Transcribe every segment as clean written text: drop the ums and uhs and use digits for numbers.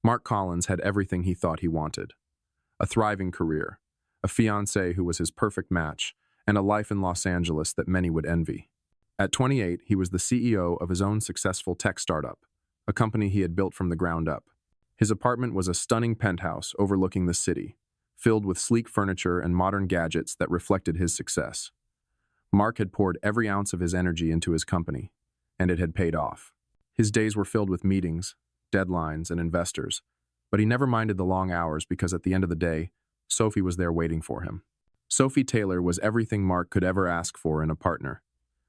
Mark Collins had everything he thought he wanted. A thriving career, a fiancée who was his perfect match, and a life in Los Angeles that many would envy. At 28, he was the CEO of his own successful tech startup, a company he had built from the ground up. His apartment was a stunning penthouse overlooking the city, filled with sleek furniture and modern gadgets that reflected his success. Mark had poured every ounce of his energy into his company, and it had paid off. His days were filled with meetings, deadlines, and investors, but he never minded the long hours because at the end of the day, Sophie was there waiting for him. Sophie Taylor was everything Mark could ever ask for in a partner.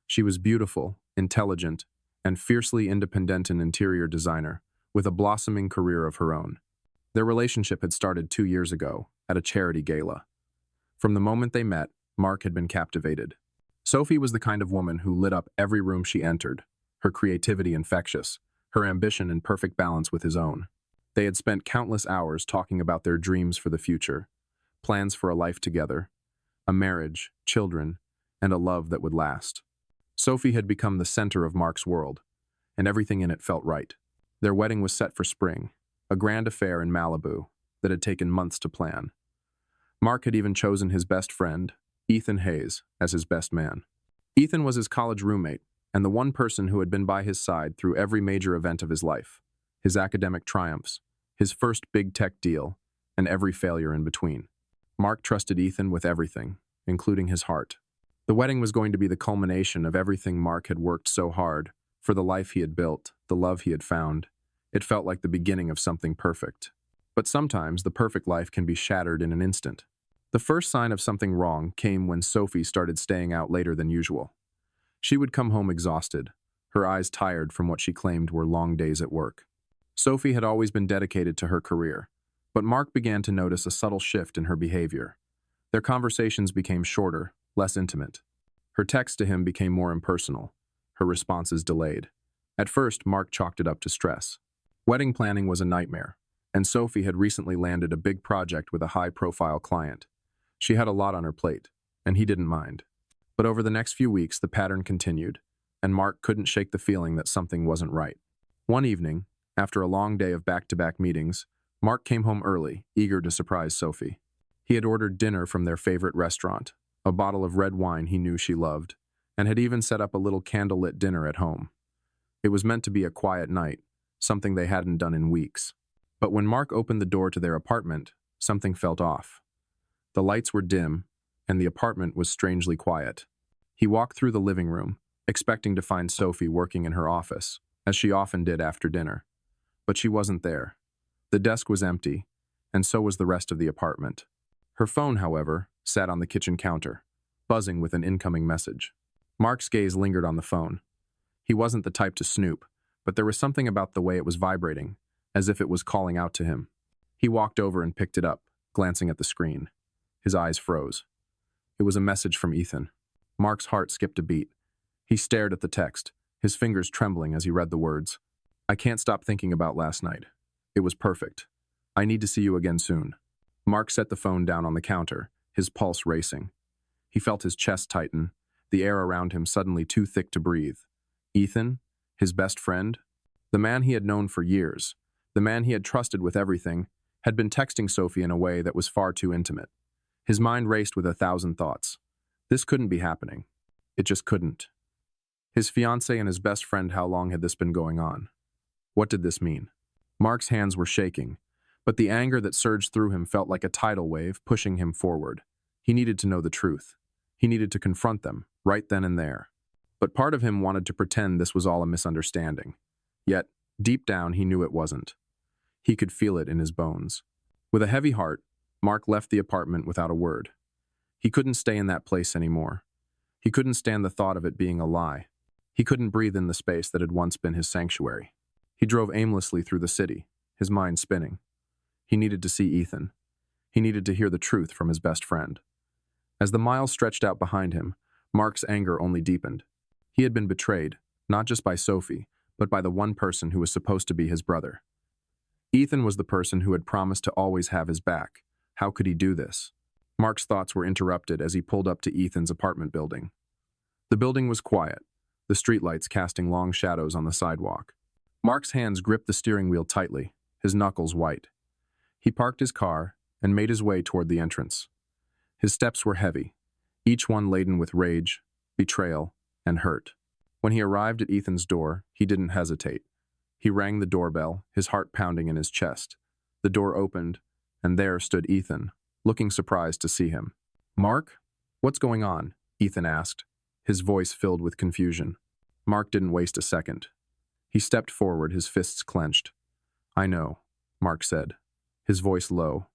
She was beautiful, intelligent, and fiercely independent in interior designer, with a blossoming career of her own. Their relationship had started 2 years ago, at a charity gala. From the moment they met, Mark had been captivated. Sophie was the kind of woman who lit up every room she entered, her creativity infectious, her ambition in perfect balance with his own. They had spent countless hours talking about their dreams for the future, plans for a life together, a marriage, children, and a love that would last. Sophie had become the center of Mark's world, and everything in it felt right. Their wedding was set for spring, a grand affair in Malibu that had taken months to plan. Mark had even chosen his best friend, Ethan Hayes, as his best man. Ethan was his college roommate, and the one person who had been by his side through every major event of his life, his academic triumphs, his first big tech deal, and every failure in between. Mark trusted Ethan with everything, including his heart. The wedding was going to be the culmination of everything Mark had worked so hard for, the life he had built, the love he had found. It felt like the beginning of something perfect. But sometimes the perfect life can be shattered in an instant. The first sign of something wrong came when Sophie started staying out later than usual. She would come home exhausted, her eyes tired from what she claimed were long days at work. Sophie had always been dedicated to her career, but Mark began to notice a subtle shift in her behavior. Their conversations became shorter, less intimate. Her texts to him became more impersonal, her responses delayed. At first, Mark chalked it up to stress. Wedding planning was a nightmare, and Sophie had recently landed a big project with a high-profile client. She had a lot on her plate, and he didn't mind. But over the next few weeks, the pattern continued, and Mark couldn't shake the feeling that something wasn't right. One evening, after a long day of back-to-back meetings, Mark came home early, eager to surprise Sophie. He had ordered dinner from their favorite restaurant, a bottle of red wine he knew she loved, and had even set up a little candlelit dinner at home. It was meant to be a quiet night, something they hadn't done in weeks. But when Mark opened the door to their apartment, something felt off. The lights were dim, and the apartment was strangely quiet. He walked through the living room, expecting to find Sophie working in her office, as she often did after dinner. But she wasn't there. The desk was empty, and so was the rest of the apartment. Her phone, however, sat on the kitchen counter, buzzing with an incoming message. Mark's gaze lingered on the phone. He wasn't the type to snoop, but there was something about the way it was vibrating, as if it was calling out to him. He walked over and picked it up, glancing at the screen. His eyes froze. It was a message from Ethan. Mark's heart skipped a beat. He stared at the text, his fingers trembling as he read the words. "I can't stop thinking about last night. It was perfect. I need to see you again soon." Mark set the phone down on the counter, his pulse racing. He felt his chest tighten, the air around him suddenly too thick to breathe. Ethan? His best friend? The man he had known for years, the man he had trusted with everything, had been texting Sophie in a way that was far too intimate. His mind raced with 1,000 thoughts. This couldn't be happening. It just couldn't. His fiancée and his best friend, how long had this been going on? What did this mean? Mark's hands were shaking, but the anger that surged through him felt like a tidal wave pushing him forward. He needed to know the truth. He needed to confront them, right then and there. But part of him wanted to pretend this was all a misunderstanding. Yet, deep down, he knew it wasn't. He could feel it in his bones. With a heavy heart, Mark left the apartment without a word. He couldn't stay in that place anymore. He couldn't stand the thought of it being a lie. He couldn't breathe in the space that had once been his sanctuary. He drove aimlessly through the city, his mind spinning. He needed to see Ethan. He needed to hear the truth from his best friend. As the miles stretched out behind him, Mark's anger only deepened. He had been betrayed, not just by Sophie, but by the one person who was supposed to be his brother. Ethan was the person who had promised to always have his back. How could he do this? Mark's thoughts were interrupted as he pulled up to Ethan's apartment building. The building was quiet, the streetlights casting long shadows on the sidewalk. Mark's hands gripped the steering wheel tightly, his knuckles white. He parked his car and made his way toward the entrance. His steps were heavy, each one laden with rage, betrayal, and hurt. When he arrived at Ethan's door, he didn't hesitate. He rang the doorbell, his heart pounding in his chest. The door opened, and there stood Ethan, looking surprised to see him. "Mark? What's going on?" Ethan asked, his voice filled with confusion. Mark didn't waste a second. He stepped forward, his fists clenched. "I know," Mark said, his voice low,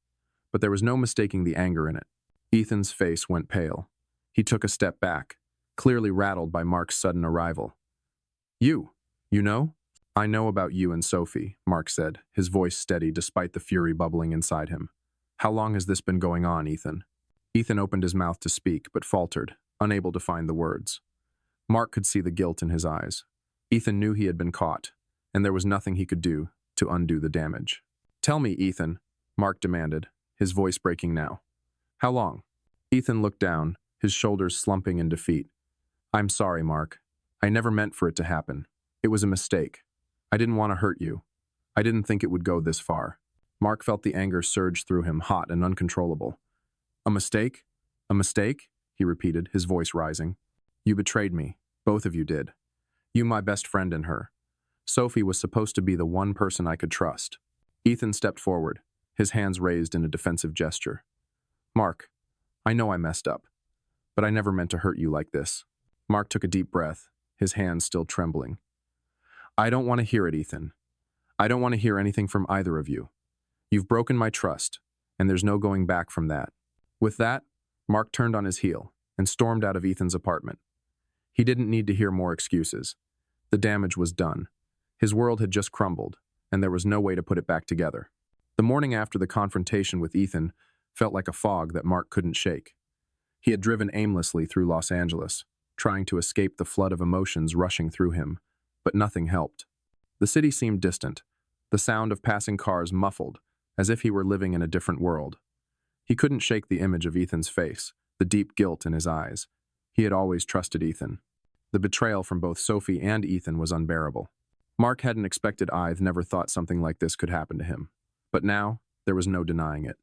but there was no mistaking the anger in it. Ethan's face went pale. He took a step back, clearly rattled by Mark's sudden arrival. You know? "I know about you and Sophie," Mark said, his voice steady despite the fury bubbling inside him. "How long has this been going on, Ethan?" Ethan opened his mouth to speak, but faltered, unable to find the words. Mark could see the guilt in his eyes. Ethan knew he had been caught, and there was nothing he could do to undo the damage. "Tell me, Ethan," Mark demanded, his voice breaking now. "How long?" Ethan looked down, his shoulders slumping in defeat. "I'm sorry, Mark. I never meant for it to happen. It was a mistake. I didn't want to hurt you. I didn't think it would go this far." Mark felt the anger surge through him, hot and uncontrollable. "A mistake? A mistake?" he repeated, his voice rising. "You betrayed me. Both of you did. You, my best friend, and her. Sophie was supposed to be the one person I could trust." Ethan stepped forward, his hands raised in a defensive gesture. "Mark, I know I messed up, but I never meant to hurt you like this." Mark took a deep breath, his hands still trembling. "I don't want to hear it, Ethan. I don't want to hear anything from either of you. You've broken my trust, and there's no going back from that." With that, Mark turned on his heel and stormed out of Ethan's apartment. He didn't need to hear more excuses. The damage was done. His world had just crumbled, and there was no way to put it back together. The morning after the confrontation with Ethan felt like a fog that Mark couldn't shake. He had driven aimlessly through Los Angeles, trying to escape the flood of emotions rushing through him, but nothing helped. The city seemed distant, the sound of passing cars muffled, as if he were living in a different world. He couldn't shake the image of Ethan's face, the deep guilt in his eyes. He had always trusted Ethan. The betrayal from both Sophie and Ethan was unbearable. Mark hadn't expected never thought something like this could happen to him. But now, there was no denying it.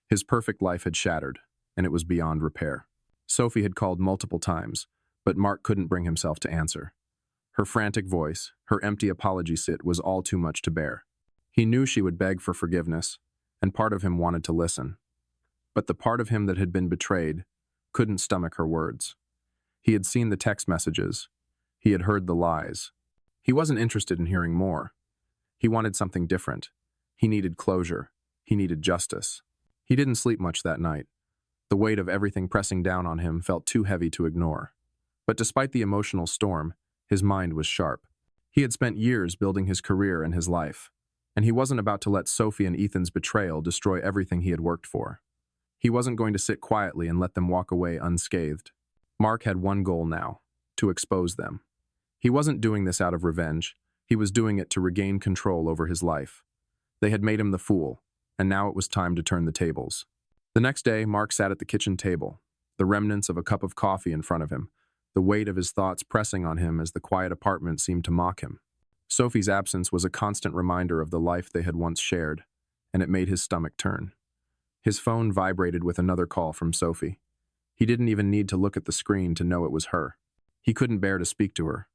His perfect life had shattered, and it was beyond repair. Sophie had called multiple times, but Mark couldn't bring himself to answer. Her frantic voice, her empty apology sit was all too much to bear. He knew she would beg for forgiveness, and part of him wanted to listen. But the part of him that had been betrayed couldn't stomach her words. He had seen the text messages. He had heard the lies. He wasn't interested in hearing more. He wanted something different. He needed closure. He needed justice. He didn't sleep much that night. The weight of everything pressing down on him felt too heavy to ignore. But despite the emotional storm, his mind was sharp. He had spent years building his career and his life, and he wasn't about to let Sophie and Ethan's betrayal destroy everything he had worked for. He wasn't going to sit quietly and let them walk away unscathed. Mark had one goal now: to expose them. He wasn't doing this out of revenge. He was doing it to regain control over his life. They had made him the fool, and now it was time to turn the tables. The next day, Mark sat at the kitchen table, the remnants of a cup of coffee in front of him, the weight of his thoughts pressing on him as the quiet apartment seemed to mock him. Sophie's absence was a constant reminder of the life they had once shared, and it made his stomach turn. His phone vibrated with another call from Sophie. He didn't even need to look at the screen to know it was her. He couldn't bear to speak to her.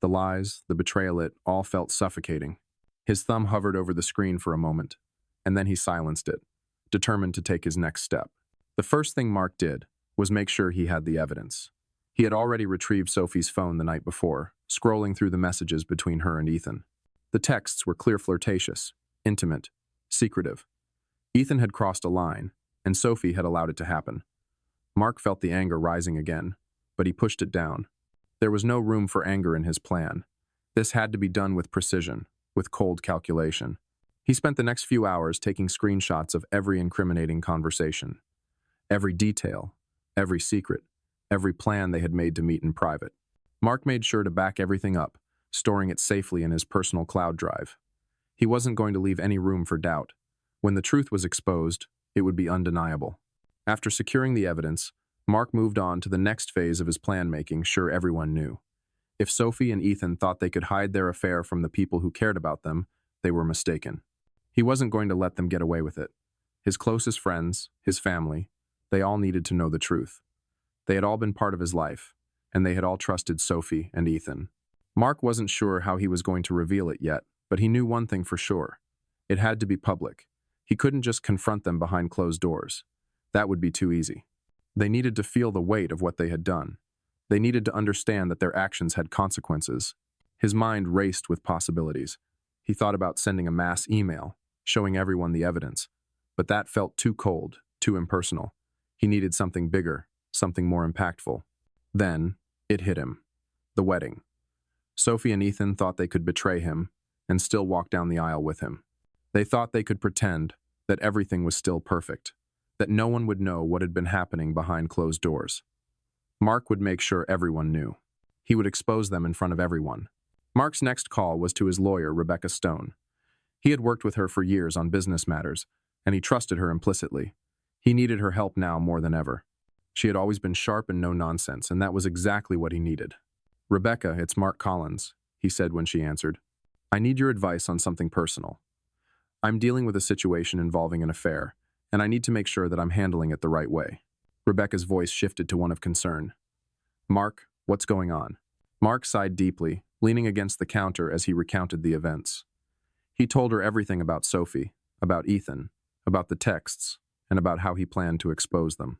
The lies, the betrayal, it all felt suffocating. His thumb hovered over the screen for a moment, and then he silenced it, determined to take his next step. The first thing Mark did was make sure he had the evidence. He had already retrieved Sophie's phone the night before, scrolling through the messages between her and Ethan. The texts were clear, flirtatious, intimate, secretive. Ethan had crossed a line, and Sophie had allowed it to happen. Mark felt the anger rising again, but he pushed it down. There was no room for anger in his plan. This had to be done with precision, with cold calculation. He spent the next few hours taking screenshots of every incriminating conversation, every detail, every secret, every plan they had made to meet in private. Mark made sure to back everything up, storing it safely in his personal cloud drive. He wasn't going to leave any room for doubt. When the truth was exposed, it would be undeniable. After securing the evidence, Mark moved on to the next phase of his plan, making sure everyone knew. If Sophie and Ethan thought they could hide their affair from the people who cared about them, they were mistaken. He wasn't going to let them get away with it. His closest friends, his family, they all needed to know the truth. They had all been part of his life, and they had all trusted Sophie and Ethan. Mark wasn't sure how he was going to reveal it yet, but he knew one thing for sure. It had to be public. He couldn't just confront them behind closed doors. That would be too easy. They needed to feel the weight of what they had done. They needed to understand that their actions had consequences. His mind raced with possibilities. He thought about sending a mass email, showing everyone the evidence. But that felt too cold, too impersonal. He needed something bigger, something more impactful. Then, it hit him. The wedding. Sophie and Ethan thought they could betray him and still walk down the aisle with him. They thought they could pretend that everything was still perfect, that no one would know what had been happening behind closed doors. Mark would make sure everyone knew. He would expose them in front of everyone. Mark's next call was to his lawyer, Rebecca Stone. He had worked with her for years on business matters, and he trusted her implicitly. He needed her help now more than ever. She had always been sharp and no-nonsense, and that was exactly what he needed. "Rebecca, it's Mark Collins," he said when she answered. "I need your advice on something personal. I'm dealing with a situation involving an affair, and I need to make sure that I'm handling it the right way." Rebecca's voice shifted to one of concern. "Mark, what's going on?" Mark sighed deeply, leaning against the counter as he recounted the events. He told her everything about Sophie, about Ethan, about the texts, and about how he planned to expose them.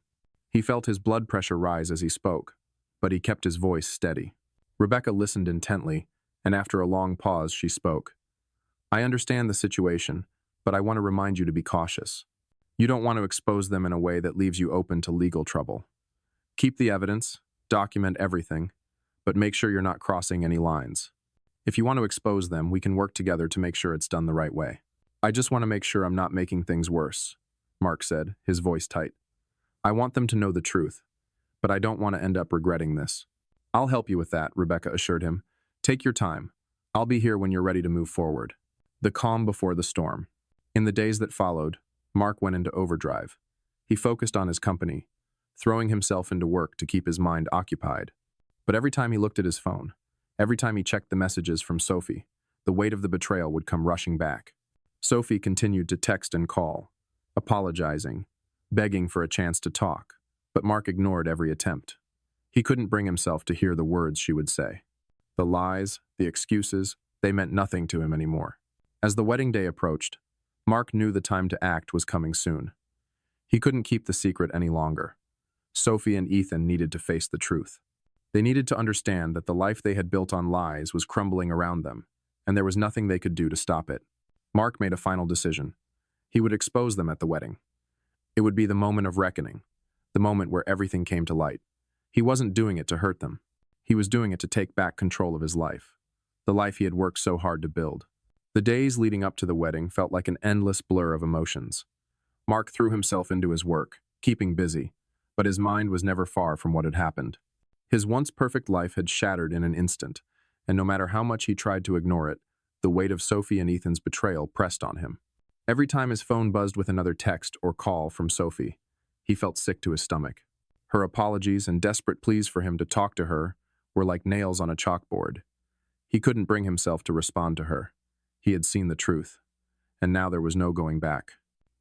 He felt his blood pressure rise as he spoke, but he kept his voice steady. Rebecca listened intently, and after a long pause, she spoke. "I understand the situation, but I want to remind you to be cautious. You don't want to expose them in a way that leaves you open to legal trouble. Keep the evidence, document everything, but make sure you're not crossing any lines. If you want to expose them, we can work together to make sure it's done the right way." "I just want to make sure I'm not making things worse," Mark said, his voice tight. "I want them to know the truth, but I don't want to end up regretting this." "I'll help you with that," Rebecca assured him. "Take your time. I'll be here when you're ready to move forward." The calm before the storm. In the days that followed, Mark went into overdrive. He focused on his company, throwing himself into work to keep his mind occupied. But every time he looked at his phone, every time he checked the messages from Sophie, the weight of the betrayal would come rushing back. Sophie continued to text and call, apologizing, begging for a chance to talk, but Mark ignored every attempt. He couldn't bring himself to hear the words she would say. The lies, the excuses, they meant nothing to him anymore. As the wedding day approached, Mark knew the time to act was coming soon. He couldn't keep the secret any longer. Sophie and Ethan needed to face the truth. They needed to understand that the life they had built on lies was crumbling around them, and there was nothing they could do to stop it. Mark made a final decision. He would expose them at the wedding. It would be the moment of reckoning, the moment where everything came to light. He wasn't doing it to hurt them. He was doing it to take back control of his life, the life he had worked so hard to build. The days leading up to the wedding felt like an endless blur of emotions. Mark threw himself into his work, keeping busy, but his mind was never far from what had happened. His once perfect life had shattered in an instant, and no matter how much he tried to ignore it, the weight of Sophie and Ethan's betrayal pressed on him. Every time his phone buzzed with another text or call from Sophie, he felt sick to his stomach. Her apologies and desperate pleas for him to talk to her were like nails on a chalkboard. He couldn't bring himself to respond to her. He had seen the truth, and now there was no going back.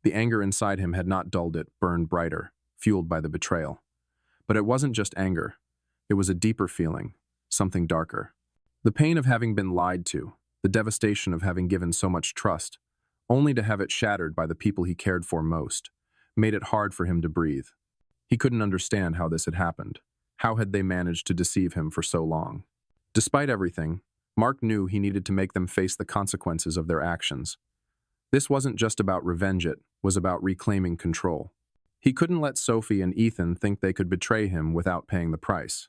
The anger inside him had not dulled it, burned brighter, fueled by the betrayal. But it wasn't just anger. It was a deeper feeling, something darker. The pain of having been lied to, the devastation of having given so much trust, only to have it shattered by the people he cared for most, made it hard for him to breathe. He couldn't understand how this had happened. How had they managed to deceive him for so long? Despite everything, Mark knew he needed to make them face the consequences of their actions. This wasn't just about revenge, it was about reclaiming control. He couldn't let Sophie and Ethan think they could betray him without paying the price.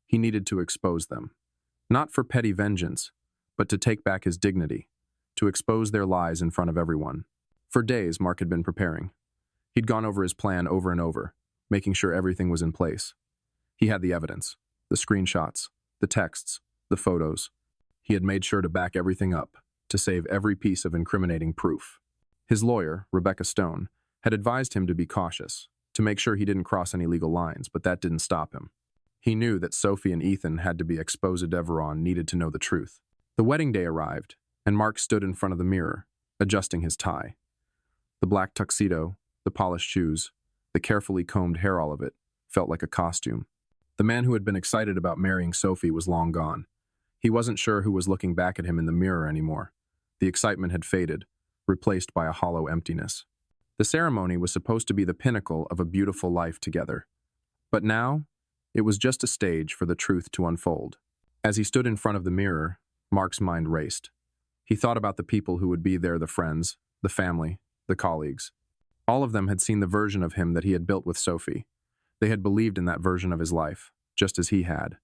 He needed to expose them. Not for petty vengeance, but to take back his dignity, to expose their lies in front of everyone. For days, Mark had been preparing. He'd gone over his plan over and over, making sure everything was in place. He had the evidence, the screenshots, the texts, the photos. He had made sure to back everything up, to save every piece of incriminating proof. His lawyer, Rebecca Stone, had advised him to be cautious, to make sure he didn't cross any legal lines, but that didn't stop him. He knew that Sophie and Ethan had to be exposed. Everyone needed to know the truth. The wedding day arrived, and Mark stood in front of the mirror, adjusting his tie. The black tuxedo, the polished shoes, the carefully combed hair, all of it felt like a costume. The man who had been excited about marrying Sophie was long gone. He wasn't sure who was looking back at him in the mirror anymore. The excitement had faded, replaced by a hollow emptiness. The ceremony was supposed to be the pinnacle of a beautiful life together. But now, it was just a stage for the truth to unfold. As he stood in front of the mirror, Mark's mind raced. He thought about the people who would be there, the friends, the family, the colleagues. All of them had seen the version of him that he had built with Sophie. They had believed in that version of his life, just as he had.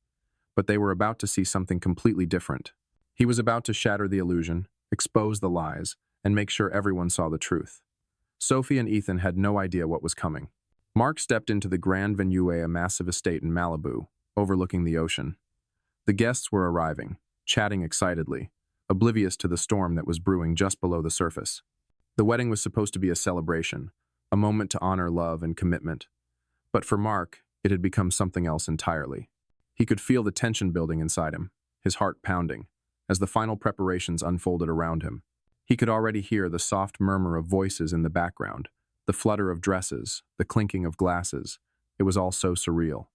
But they were about to see something completely different. He was about to shatter the illusion, expose the lies, and make sure everyone saw the truth. Sophie and Ethan had no idea what was coming. Mark stepped into the Grand Venue, a massive estate in Malibu, overlooking the ocean. The guests were arriving, chatting excitedly, oblivious to the storm that was brewing just below the surface. The wedding was supposed to be a celebration, a moment to honor love and commitment. But for Mark, it had become something else entirely. He could feel the tension building inside him, his heart pounding, as the final preparations unfolded around him. He could already hear the soft murmur of voices in the background, the flutter of dresses, the clinking of glasses. It was all so surreal.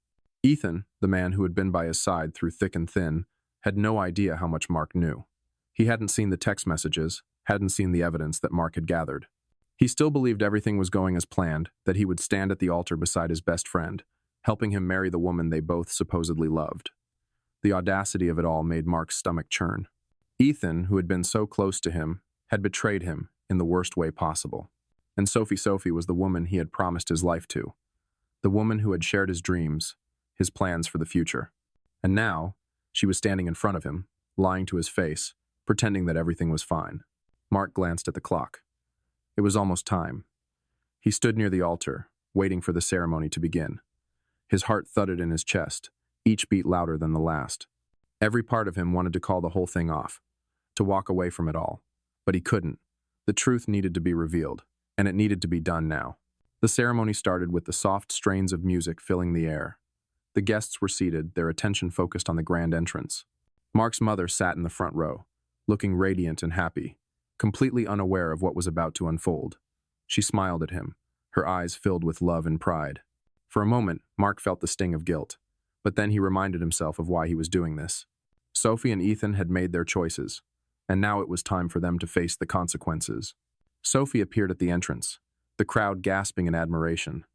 Ethan, the man who had been by his side through thick and thin, had no idea how much Mark knew. He hadn't seen the text messages, hadn't seen the evidence that Mark had gathered. He still believed everything was going as planned, that he would stand at the altar beside his best friend, helping him marry the woman they both supposedly loved. The audacity of it all made Mark's stomach churn. Ethan, who had been so close to him, had betrayed him in the worst way possible. And Sophie was the woman he had promised his life to, the woman who had shared his dreams, his plans for the future. And now, she was standing in front of him, lying to his face, pretending that everything was fine. Mark glanced at the clock. It was almost time. He stood near the altar, waiting for the ceremony to begin. His heart thudded in his chest, each beat louder than the last. Every part of him wanted to call the whole thing off, to walk away from it all. But he couldn't. The truth needed to be revealed, and it needed to be done now. The ceremony started with the soft strains of music filling the air. The guests were seated, their attention focused on the grand entrance. Mark's mother sat in the front row, looking radiant and happy, completely unaware of what was about to unfold. She smiled at him, her eyes filled with love and pride. For a moment, Mark felt the sting of guilt, but then he reminded himself of why he was doing this. Sophie and Ethan had made their choices, and now it was time for them to face the consequences. Sophie appeared at the entrance, the crowd gasping in admiration.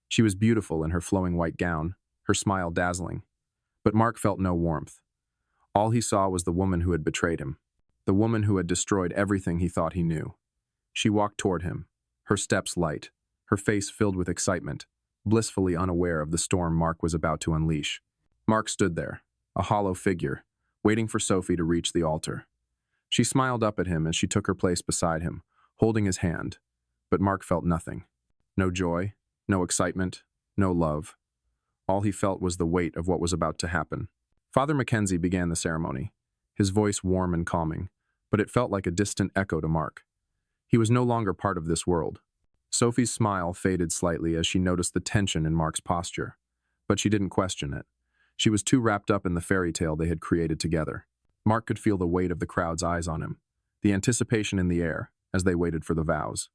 She was beautiful in her flowing white gown, her smile dazzling. But Mark felt no warmth. All he saw was the woman who had betrayed him, the woman who had destroyed everything he thought he knew. She walked toward him, her steps light, her face filled with excitement, blissfully unaware of the storm Mark was about to unleash. Mark stood there, a hollow figure, waiting for Sophie to reach the altar. She smiled up at him as she took her place beside him, holding his hand, but Mark felt nothing. No joy, no excitement, no love. All he felt was the weight of what was about to happen. Father Mackenzie began the ceremony, his voice warm and calming, but it felt like a distant echo to Mark. He was no longer part of this world. Sophie's smile faded slightly as she noticed the tension in Mark's posture, but she didn't question it. She was too wrapped up in the fairy tale they had created together. Mark could feel the weight of the crowd's eyes on him, the anticipation in the air as they waited for the vows.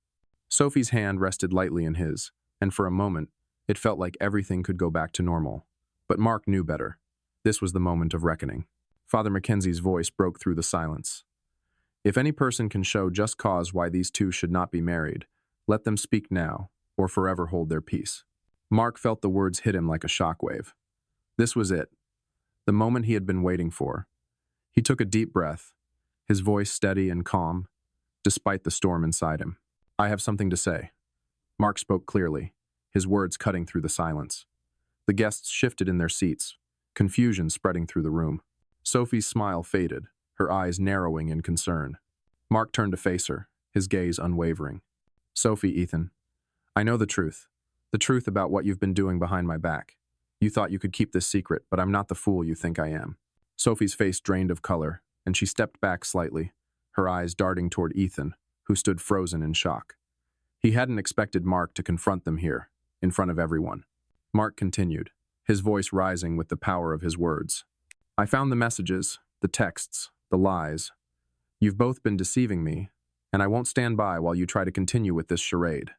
Sophie's hand rested lightly in his, and for a moment, it felt like everything could go back to normal. But Mark knew better. This was the moment of reckoning. Father Mackenzie's voice broke through the silence. If any person can show just cause why these two should not be married, let them speak now, or forever hold their peace. Mark felt the words hit him like a shockwave. This was it, the moment he had been waiting for. He took a deep breath, his voice steady and calm, despite the storm inside him. I have something to say. Mark spoke clearly, his words cutting through the silence. The guests shifted in their seats, confusion spreading through the room. Sophie's smile faded, her eyes narrowing in concern. Mark turned to face her, his gaze unwavering. Sophie, Ethan, I know the truth about what you've been doing behind my back. You thought you could keep this secret, but I'm not the fool you think I am. Sophie's face drained of color, and she stepped back slightly, her eyes darting toward Ethan, who stood frozen in shock. He hadn't expected Mark to confront them here, in front of everyone. Mark continued, his voice rising with the power of his words. I found the messages, the texts, the lies. You've both been deceiving me, and I won't stand by while you try to continue with this charade.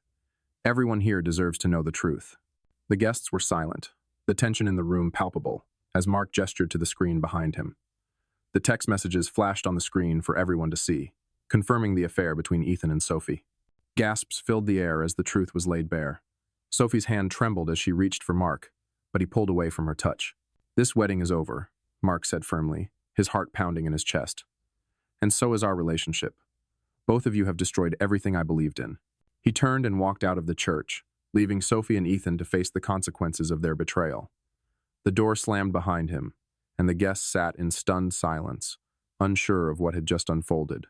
Everyone here deserves to know the truth." The guests were silent, the tension in the room palpable, as Mark gestured to the screen behind him. The text messages flashed on the screen for everyone to see, confirming the affair between Ethan and Sophie. Gasps filled the air as the truth was laid bare. Sophie's hand trembled as she reached for Mark, but he pulled away from her touch. "This wedding is over," Mark said firmly, his heart pounding in his chest. "And so is our relationship. Both of you have destroyed everything I believed in." He turned and walked out of the church, leaving Sophie and Ethan to face the consequences of their betrayal. The door slammed behind him, and the guests sat in stunned silence, unsure of what had just unfolded.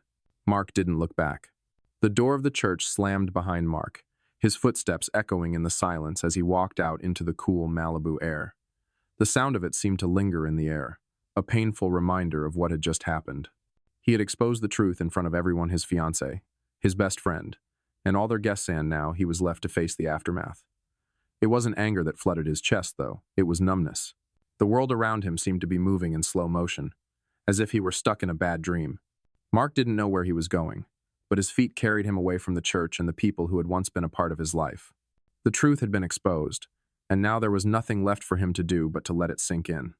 Mark didn't look back. The door of the church slammed behind Mark, his footsteps echoing in the silence as he walked out into the cool Malibu air. The sound of it seemed to linger in the air, a painful reminder of what had just happened. He had exposed the truth in front of everyone: his fiancée, his best friend, and all their guests, and now he was left to face the aftermath. It wasn't anger that flooded his chest, though. It was numbness. The world around him seemed to be moving in slow motion, as if he were stuck in a bad dream. Mark didn't know where he was going, but his feet carried him away from the church and the people who had once been a part of his life. The truth had been exposed, and now there was nothing left for him to do but to let it sink in.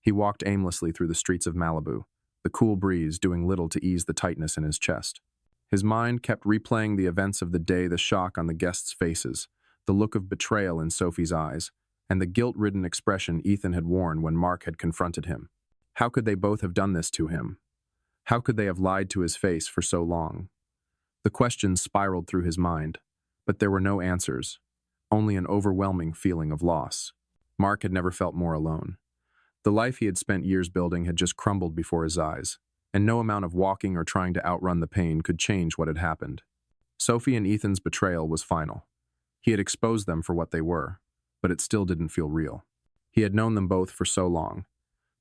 He walked aimlessly through the streets of Malibu, the cool breeze doing little to ease the tightness in his chest. His mind kept replaying the events of the day, the shock on the guests' faces, the look of betrayal in Sophie's eyes, and the guilt-ridden expression Ethan had worn when Mark had confronted him. How could they both have done this to him? How could they have lied to his face for so long? The questions spiraled through his mind, but there were no answers, only an overwhelming feeling of loss. Mark had never felt more alone. The life he had spent years building had just crumbled before his eyes, and no amount of walking or trying to outrun the pain could change what had happened. Sophie and Ethan's betrayal was final. He had exposed them for what they were, but it still didn't feel real. He had known them both for so long,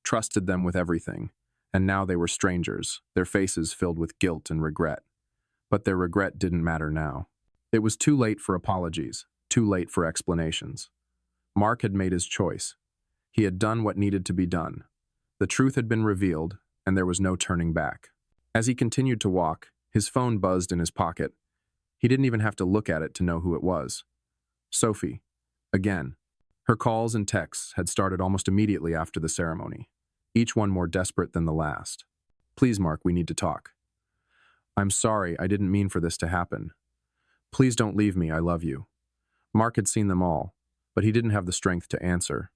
trusted them with everything, and now they were strangers, their faces filled with guilt and regret. But their regret didn't matter now. It was too late for apologies, too late for explanations. Mark had made his choice. He had done what needed to be done. The truth had been revealed, and there was no turning back. As he continued to walk, his phone buzzed in his pocket. He didn't even have to look at it to know who it was. Sophie. Again. Her calls and texts had started almost immediately after the ceremony, each one more desperate than the last. "Please, Mark, we need to talk. I'm sorry, I didn't mean for this to happen. Please don't leave me, I love you." Mark had seen them all, but he didn't have the strength to answer.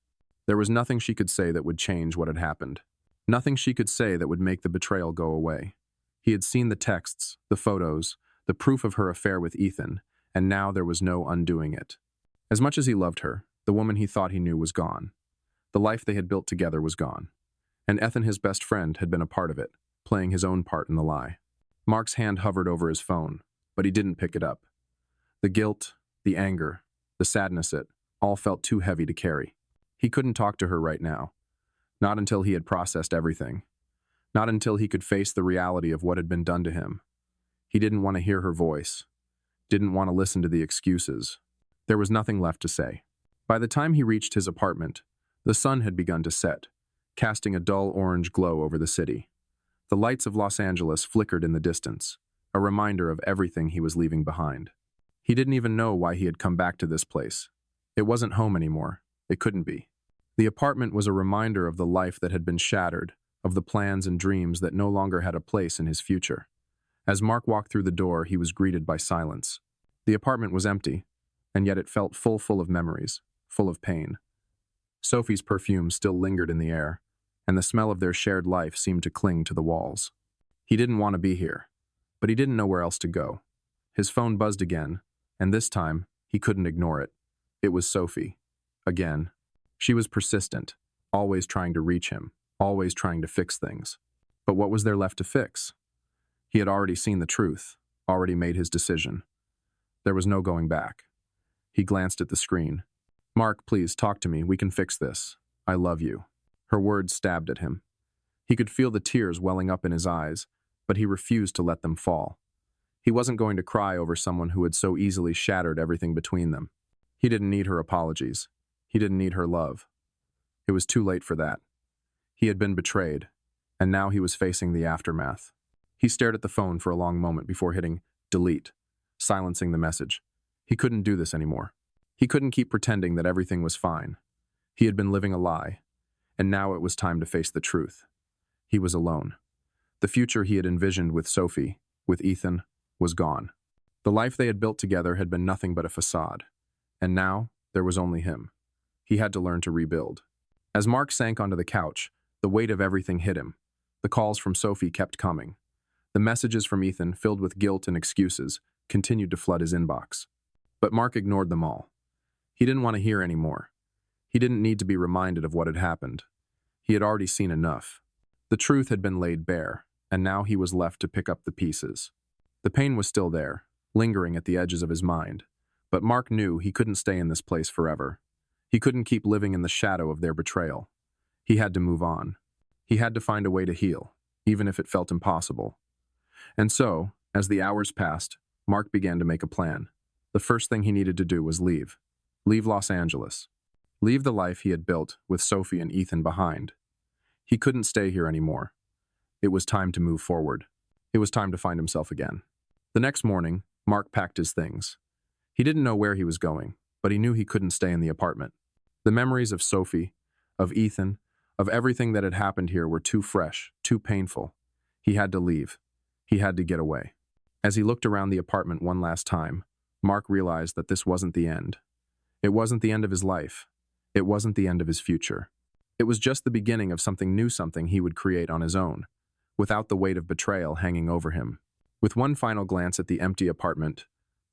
There was nothing she could say that would change what had happened. Nothing she could say that would make the betrayal go away. He had seen the texts, the photos, the proof of her affair with Ethan, and now there was no undoing it. As much as he loved her, the woman he thought he knew was gone. The life they had built together was gone. And Ethan, his best friend, had been a part of it, playing his own part in the lie. Mark's hand hovered over his phone, but he didn't pick it up. The guilt, the anger, the sadness, it all felt too heavy to carry. He couldn't talk to her right now. Not until he had processed everything. Not until he could face the reality of what had been done to him. He didn't want to hear her voice. Didn't want to listen to the excuses. There was nothing left to say. By the time he reached his apartment, the sun had begun to set, casting a dull orange glow over the city. The lights of Los Angeles flickered in the distance, a reminder of everything he was leaving behind. He didn't even know why he had come back to this place. It wasn't home anymore. It couldn't be. The apartment was a reminder of the life that had been shattered, of the plans and dreams that no longer had a place in his future. As Mark walked through the door, he was greeted by silence. The apartment was empty, and yet it felt full of memories, full of pain. Sophie's perfume still lingered in the air, and the smell of their shared life seemed to cling to the walls. He didn't want to be here, but he didn't know where else to go. His phone buzzed again, and this time, he couldn't ignore it. It was Sophie. Again. She was persistent, always trying to reach him, always trying to fix things. But what was there left to fix? He had already seen the truth, already made his decision. There was no going back. He glanced at the screen. "Mark, please, talk to me. We can fix this. I love you." Her words stabbed at him. He could feel the tears welling up in his eyes, but he refused to let them fall. He wasn't going to cry over someone who had so easily shattered everything between them. He didn't need her apologies. He didn't need her love. It was too late for that. He had been betrayed, and now he was facing the aftermath. He stared at the phone for a long moment before hitting delete, silencing the message. He couldn't do this anymore. He couldn't keep pretending that everything was fine. He had been living a lie, and now it was time to face the truth. He was alone. The future he had envisioned with Sophie, with Ethan, was gone. The life they had built together had been nothing but a facade, and now there was only him. He had to learn to rebuild. As Mark sank onto the couch, the weight of everything hit him. The calls from Sophie kept coming. The messages from Ethan, filled with guilt and excuses, continued to flood his inbox. But Mark ignored them all. He didn't want to hear any more. He didn't need to be reminded of what had happened. He had already seen enough. The truth had been laid bare, and now he was left to pick up the pieces. The pain was still there, lingering at the edges of his mind, but Mark knew he couldn't stay in this place forever. He couldn't keep living in the shadow of their betrayal. He had to move on. He had to find a way to heal, even if it felt impossible. And so, as the hours passed, Mark began to make a plan. The first thing he needed to do was leave. Leave Los Angeles. Leave the life he had built with Sophie and Ethan behind. He couldn't stay here anymore. It was time to move forward. It was time to find himself again. The next morning, Mark packed his things. He didn't know where he was going, but he knew he couldn't stay in the apartment. The memories of Sophie, of Ethan, of everything that had happened here were too fresh, too painful. He had to leave. He had to get away. As he looked around the apartment one last time, Mark realized that this wasn't the end. It wasn't the end of his life. It wasn't the end of his future. It was just the beginning of something new, something he would create on his own, without the weight of betrayal hanging over him. With one final glance at the empty apartment,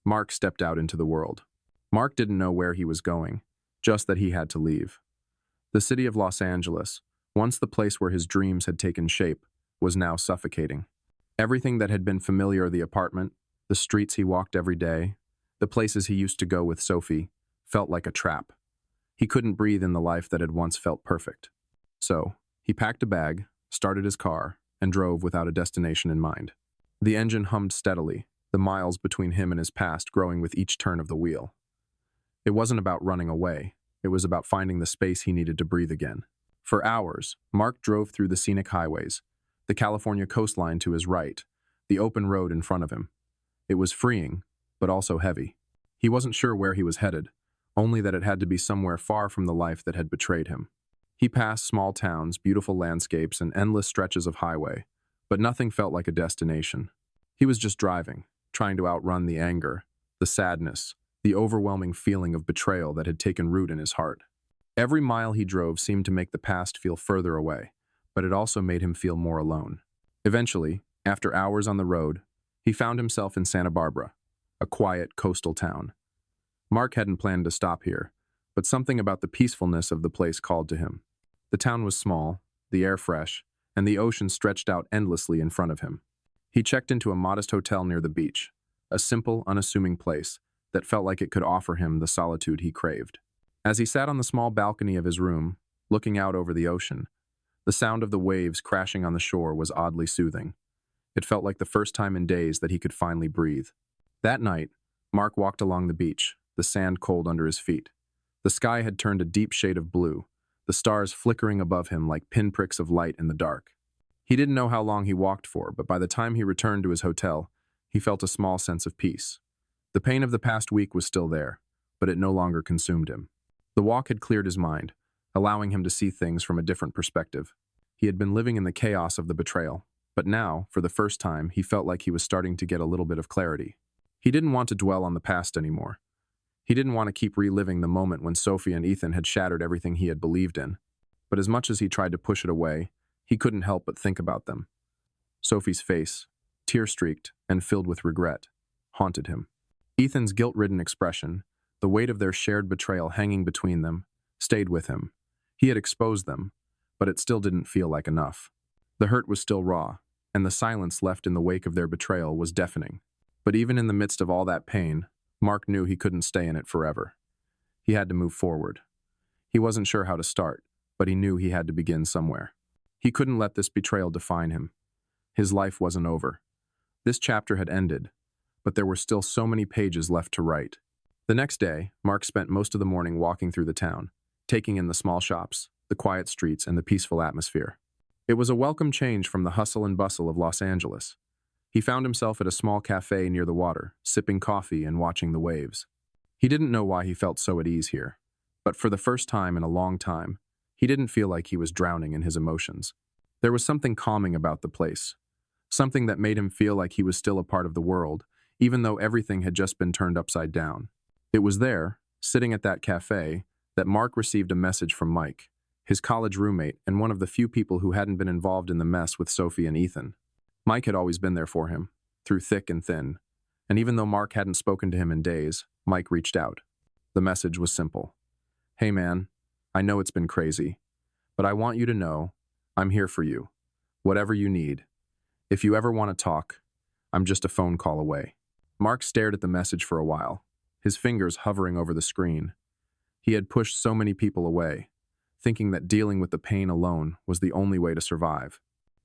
Mark stepped out into the world. Mark didn't know where he was going, just that he had to leave. The city of Los Angeles, once the place where his dreams had taken shape, was now suffocating. Everything that had been familiar, the apartment, the streets he walked every day, the places he used to go with Sophie, felt like a trap. He couldn't breathe in the life that had once felt perfect. So, he packed a bag, started his car, and drove without a destination in mind. The engine hummed steadily, the miles between him and his past growing with each turn of the wheel. It wasn't about running away. It was about finding the space he needed to breathe again. For hours, Mark drove through the scenic highways, the California coastline to his right, the open road in front of him. It was freeing, but also heavy. He wasn't sure where he was headed, only that it had to be somewhere far from the life that had betrayed him. He passed small towns, beautiful landscapes, and endless stretches of highway, but nothing felt like a destination. He was just driving, trying to outrun the anger, the sadness, the overwhelming feeling of betrayal that had taken root in his heart. Every mile he drove seemed to make the past feel further away, but it also made him feel more alone. Eventually, after hours on the road, he found himself in Santa Barbara, a quiet coastal town. Mark hadn't planned to stop here, but something about the peacefulness of the place called to him. The town was small, the air fresh, and the ocean stretched out endlessly in front of him. He checked into a modest hotel near the beach, a simple, unassuming place that felt like it could offer him the solitude he craved. As he sat on the small balcony of his room, looking out over the ocean, the sound of the waves crashing on the shore was oddly soothing. It felt like the first time in days that he could finally breathe. That night, Mark walked along the beach, the sand cold under his feet. The sky had turned a deep shade of blue, the stars flickering above him like pinpricks of light in the dark. He didn't know how long he walked for, but by the time he returned to his hotel, he felt a small sense of peace. The pain of the past week was still there, but it no longer consumed him. The walk had cleared his mind, allowing him to see things from a different perspective. He had been living in the chaos of the betrayal, but now, for the first time, he felt like he was starting to get a little bit of clarity. He didn't want to dwell on the past anymore. He didn't want to keep reliving the moment when Sophie and Ethan had shattered everything he had believed in. But as much as he tried to push it away, he couldn't help but think about them. Sophie's face, tear-streaked and filled with regret, haunted him. Ethan's guilt-ridden expression, the weight of their shared betrayal hanging between them, stayed with him. He had exposed them, but it still didn't feel like enough. The hurt was still raw, and the silence left in the wake of their betrayal was deafening. But even in the midst of all that pain, Mark knew he couldn't stay in it forever. He had to move forward. He wasn't sure how to start, but he knew he had to begin somewhere. He couldn't let this betrayal define him. His life wasn't over. This chapter had ended, but there were still so many pages left to write. The next day, Mark spent most of the morning walking through the town, taking in the small shops, the quiet streets, and the peaceful atmosphere. It was a welcome change from the hustle and bustle of Los Angeles. He found himself at a small cafe near the water, sipping coffee and watching the waves. He didn't know why he felt so at ease here, but for the first time in a long time, he didn't feel like he was drowning in his emotions. There was something calming about the place, something that made him feel like he was still a part of the world, even though everything had just been turned upside down. It was there, sitting at that cafe, that Mark received a message from Mike, his college roommate and one of the few people who hadn't been involved in the mess with Sophie and Ethan. Mike had always been there for him, through thick and thin, and even though Mark hadn't spoken to him in days, Mike reached out. The message was simple. Hey man, I know it's been crazy, but I want you to know I'm here for you, whatever you need. If you ever want to talk, I'm just a phone call away. Mark stared at the message for a while, his fingers hovering over the screen. He had pushed so many people away, thinking that dealing with the pain alone was the only way to survive.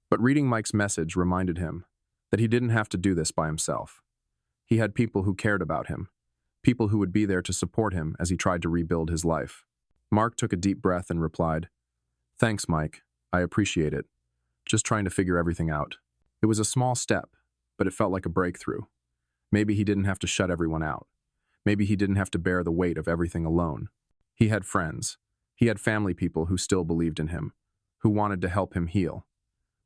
But reading Mike's message reminded him that he didn't have to do this by himself. He had people who cared about him, people who would be there to support him as he tried to rebuild his life. Mark took a deep breath and replied, Thanks, Mike. I appreciate it. Just trying to figure everything out. It was a small step, but it felt like a breakthrough. Maybe he didn't have to shut everyone out. Maybe he didn't have to bear the weight of everything alone. He had friends. He had family people who still believed in him, who wanted to help him heal.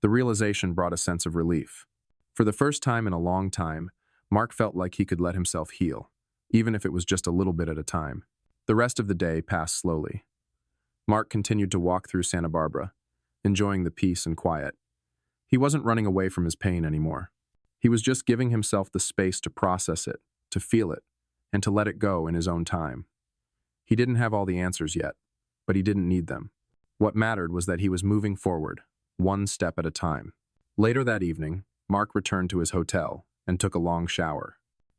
The realization brought a sense of relief. For the first time in a long time, Mark felt like he could let himself heal, even if it was just a little bit at a time. The rest of the day passed slowly. Mark continued to walk through Santa Barbara, enjoying the peace and quiet. He wasn't running away from his pain anymore. He was just giving himself the space to process it, to feel it, and to let it go in his own time. He didn't have all the answers yet, but he didn't need them. What mattered was that he was moving forward, one step at a time. Later that evening, Mark returned to his hotel and took a long shower.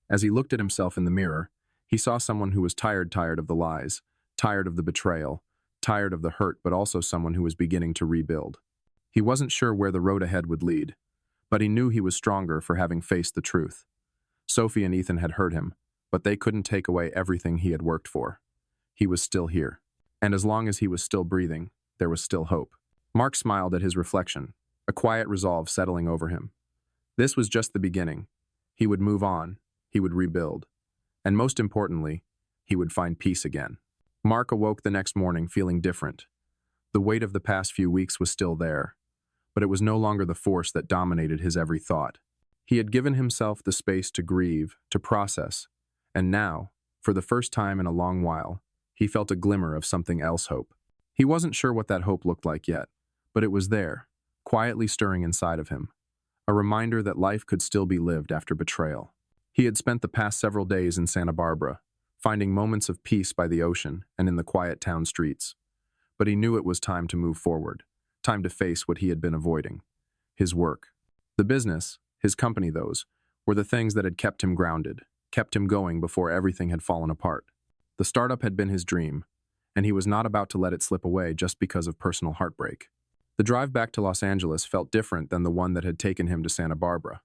As he looked at himself in the mirror, he saw someone who was tired of the lies, tired of the betrayal, tired of the hurt, but also someone who was beginning to rebuild. He wasn't sure where the road ahead would lead, but he knew he was stronger for having faced the truth. Sophie and Ethan had hurt him, but they couldn't take away everything he had worked for. He was still here, and as long as he was still breathing, there was still hope. Mark smiled at his reflection, a quiet resolve settling over him. This was just the beginning. He would move on, he would rebuild, and most importantly, he would find peace again. Mark awoke the next morning feeling different. The weight of the past few weeks was still there, but it was no longer the force that dominated his every thought. He had given himself the space to grieve, to process, and now, for the first time in a long while, he felt a glimmer of something else hope. He wasn't sure what that hope looked like yet, but it was there, quietly stirring inside of him, a reminder that life could still be lived after betrayal. He had spent the past several days in Santa Barbara, finding moments of peace by the ocean and in the quiet town streets. But he knew it was time to move forward, time to face what he had been avoiding. His work. The business, his company those, were the things that had kept him grounded, kept him going before everything had fallen apart. The startup had been his dream, and he was not about to let it slip away just because of personal heartbreak. The drive back to Los Angeles felt different than the one that had taken him to Santa Barbara.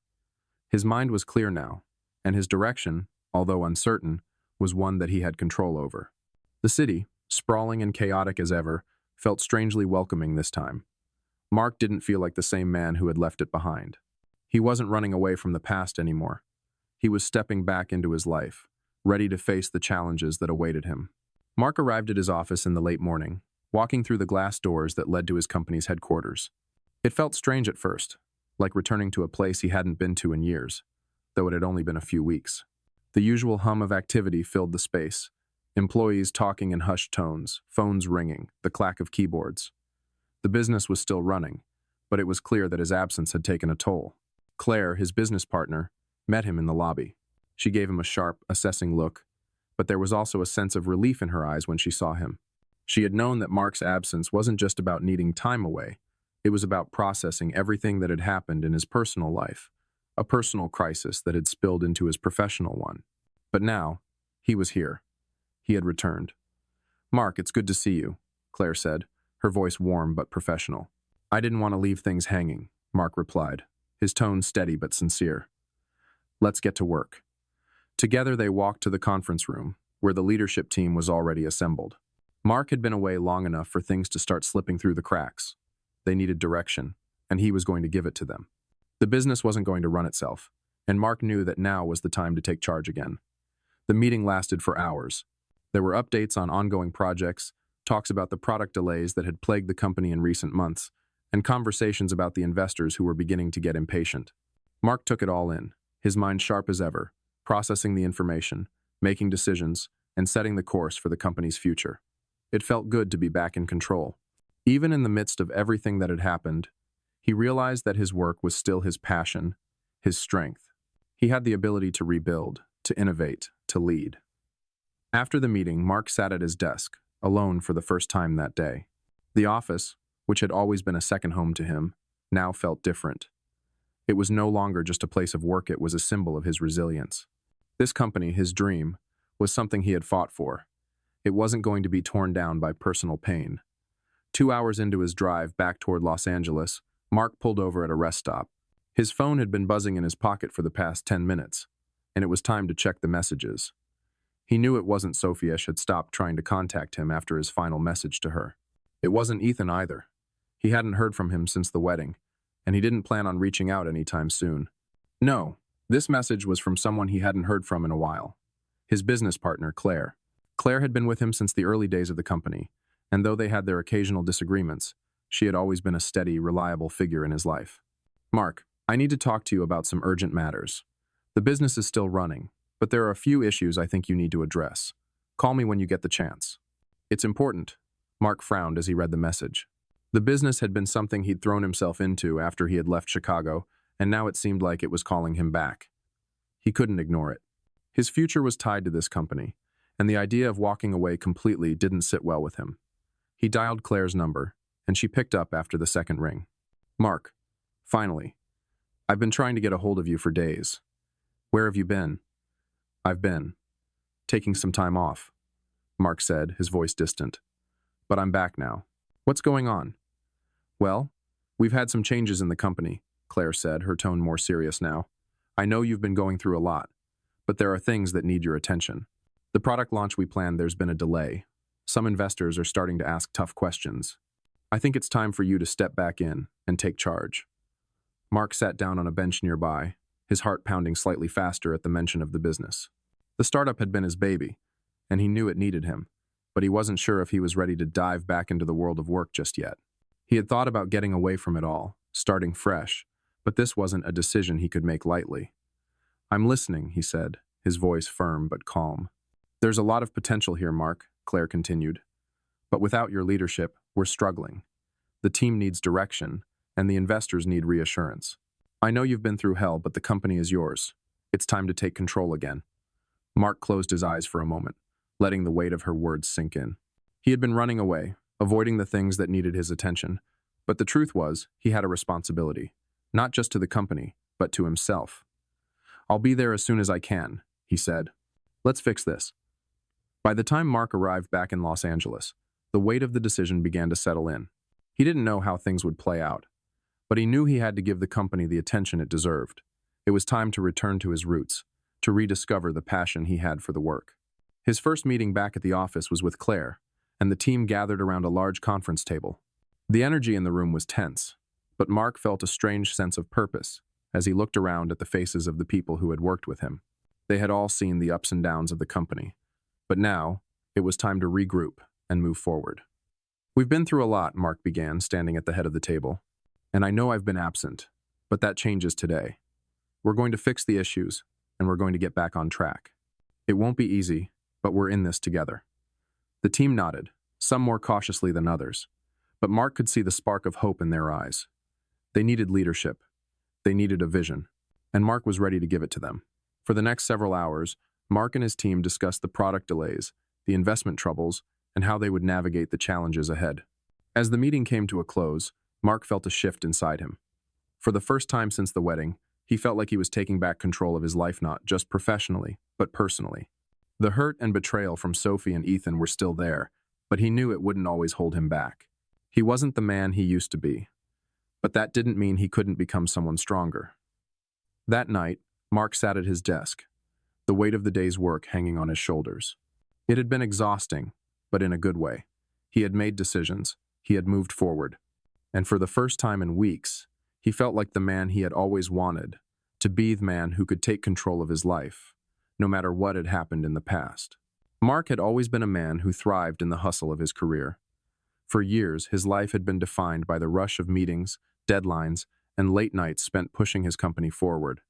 His mind was clear now, and his direction, although uncertain, was one that he had control over. The city, sprawling and chaotic as ever, felt strangely welcoming this time. Mark didn't feel like the same man who had left it behind. He wasn't running away from the past anymore. He was stepping back into his life, ready to face the challenges that awaited him. Mark arrived at his office in the late morning, walking through the glass doors that led to his company's headquarters. It felt strange at first, like returning to a place he hadn't been to in years, though it had only been a few weeks. The usual hum of activity filled the space, employees talking in hushed tones, phones ringing, the clack of keyboards. The business was still running, but it was clear that his absence had taken a toll. Claire, his business partner, met him in the lobby. She gave him a sharp, assessing look, but there was also a sense of relief in her eyes when she saw him. She had known that Mark's absence wasn't just about needing time away. It was about processing everything that had happened in his personal life, a personal crisis that had spilled into his professional one. But now, he was here. He had returned. "Mark, it's good to see you," Claire said, her voice warm but professional. "I didn't want to leave things hanging," Mark replied, his tone steady but sincere. "Let's get to work." Together they walked to the conference room, where the leadership team was already assembled. Mark had been away long enough for things to start slipping through the cracks. They needed direction, and he was going to give it to them. The business wasn't going to run itself, and Mark knew that now was the time to take charge again. The meeting lasted for hours. There were updates on ongoing projects, talks about the product delays that had plagued the company in recent months, and conversations about the investors who were beginning to get impatient. Mark took it all in, his mind sharp as ever, processing the information, making decisions, and setting the course for the company's future. It felt good to be back in control. Even in the midst of everything that had happened, he realized that his work was still his passion, his strength. He had the ability to rebuild, to innovate, to lead. After the meeting, Mark sat at his desk, alone for the first time that day. The office, which had always been a second home to him, now felt different. It was no longer just a place of work, it was a symbol of his resilience. This company, his dream, was something he had fought for. It wasn't going to be torn down by personal pain. 2 hours into his drive back toward Los Angeles, Mark pulled over at a rest stop. His phone had been buzzing in his pocket for the past 10 minutes, and it was time to check the messages. He knew it wasn't Sophia had stopped trying to contact him after his final message to her. It wasn't Ethan either. He hadn't heard from him since the wedding, and he didn't plan on reaching out anytime soon. No, this message was from someone he hadn't heard from in a while. His business partner, Claire. Claire had been with him since the early days of the company, and though they had their occasional disagreements, she had always been a steady, reliable figure in his life. Mark, I need to talk to you about some urgent matters. The business is still running, but there are a few issues I think you need to address. Call me when you get the chance. It's important. Mark frowned as he read the message. The business had been something he'd thrown himself into after he had left Chicago, and now it seemed like it was calling him back. He couldn't ignore it. His future was tied to this company, and the idea of walking away completely didn't sit well with him. He dialed Claire's number, and she picked up after the second ring. Mark, finally. I've been trying to get a hold of you for days. Where have you been? I've been taking some time off, Mark said, his voice distant. But I'm back now. What's going on? Well, we've had some changes in the company, Claire said, her tone more serious now. I know you've been going through a lot, but there are things that need your attention. The product launch we planned, there's been a delay. Some investors are starting to ask tough questions. I think it's time for you to step back in and take charge. Mark sat down on a bench nearby, his heart pounding slightly faster at the mention of the business. The startup had been his baby, and he knew it needed him, but he wasn't sure if he was ready to dive back into the world of work just yet. He had thought about getting away from it all, starting fresh, but this wasn't a decision he could make lightly. I'm listening, he said, his voice firm but calm. There's a lot of potential here, Mark, Claire continued. But without your leadership, we're struggling. The team needs direction, and the investors need reassurance. I know you've been through hell, but the company is yours. It's time to take control again. Mark closed his eyes for a moment, letting the weight of her words sink in. He had been running away, avoiding the things that needed his attention, but the truth was, he had a responsibility, not just to the company, but to himself. I'll be there as soon as I can, he said. Let's fix this. By the time Mark arrived back in Los Angeles, the weight of the decision began to settle in. He didn't know how things would play out, but he knew he had to give the company the attention it deserved. It was time to return to his roots, to rediscover the passion he had for the work. His first meeting back at the office was with Claire, and the team gathered around a large conference table. The energy in the room was tense, but Mark felt a strange sense of purpose as he looked around at the faces of the people who had worked with him. They had all seen the ups and downs of the company, but now it was time to regroup and move forward. We've been through a lot, Mark began, standing at the head of the table. And I know I've been absent, but that changes today. We're going to fix the issues, and we're going to get back on track. It won't be easy, but we're in this together. The team nodded, some more cautiously than others, but Mark could see the spark of hope in their eyes. They needed leadership. They needed a vision, and Mark was ready to give it to them. For the next several hours, Mark and his team discussed the product delays, the investment troubles, and how they would navigate the challenges ahead. As the meeting came to a close, Mark felt a shift inside him. For the first time since the wedding, he felt like he was taking back control of his life, not just professionally, but personally. The hurt and betrayal from Sophie and Ethan were still there, but he knew it wouldn't always hold him back. He wasn't the man he used to be, but that didn't mean he couldn't become someone stronger. That night, Mark sat at his desk, the weight of the day's work hanging on his shoulders. It had been exhausting, but in a good way. He had made decisions, he had moved forward, and for the first time in weeks, He felt like the man he had always wanted, to be the man who could take control of his life, no matter what had happened in the past. Mark had always been a man who thrived in the hustle of his career. For years, his life had been defined by the rush of meetings, deadlines, and late nights spent pushing his company forward.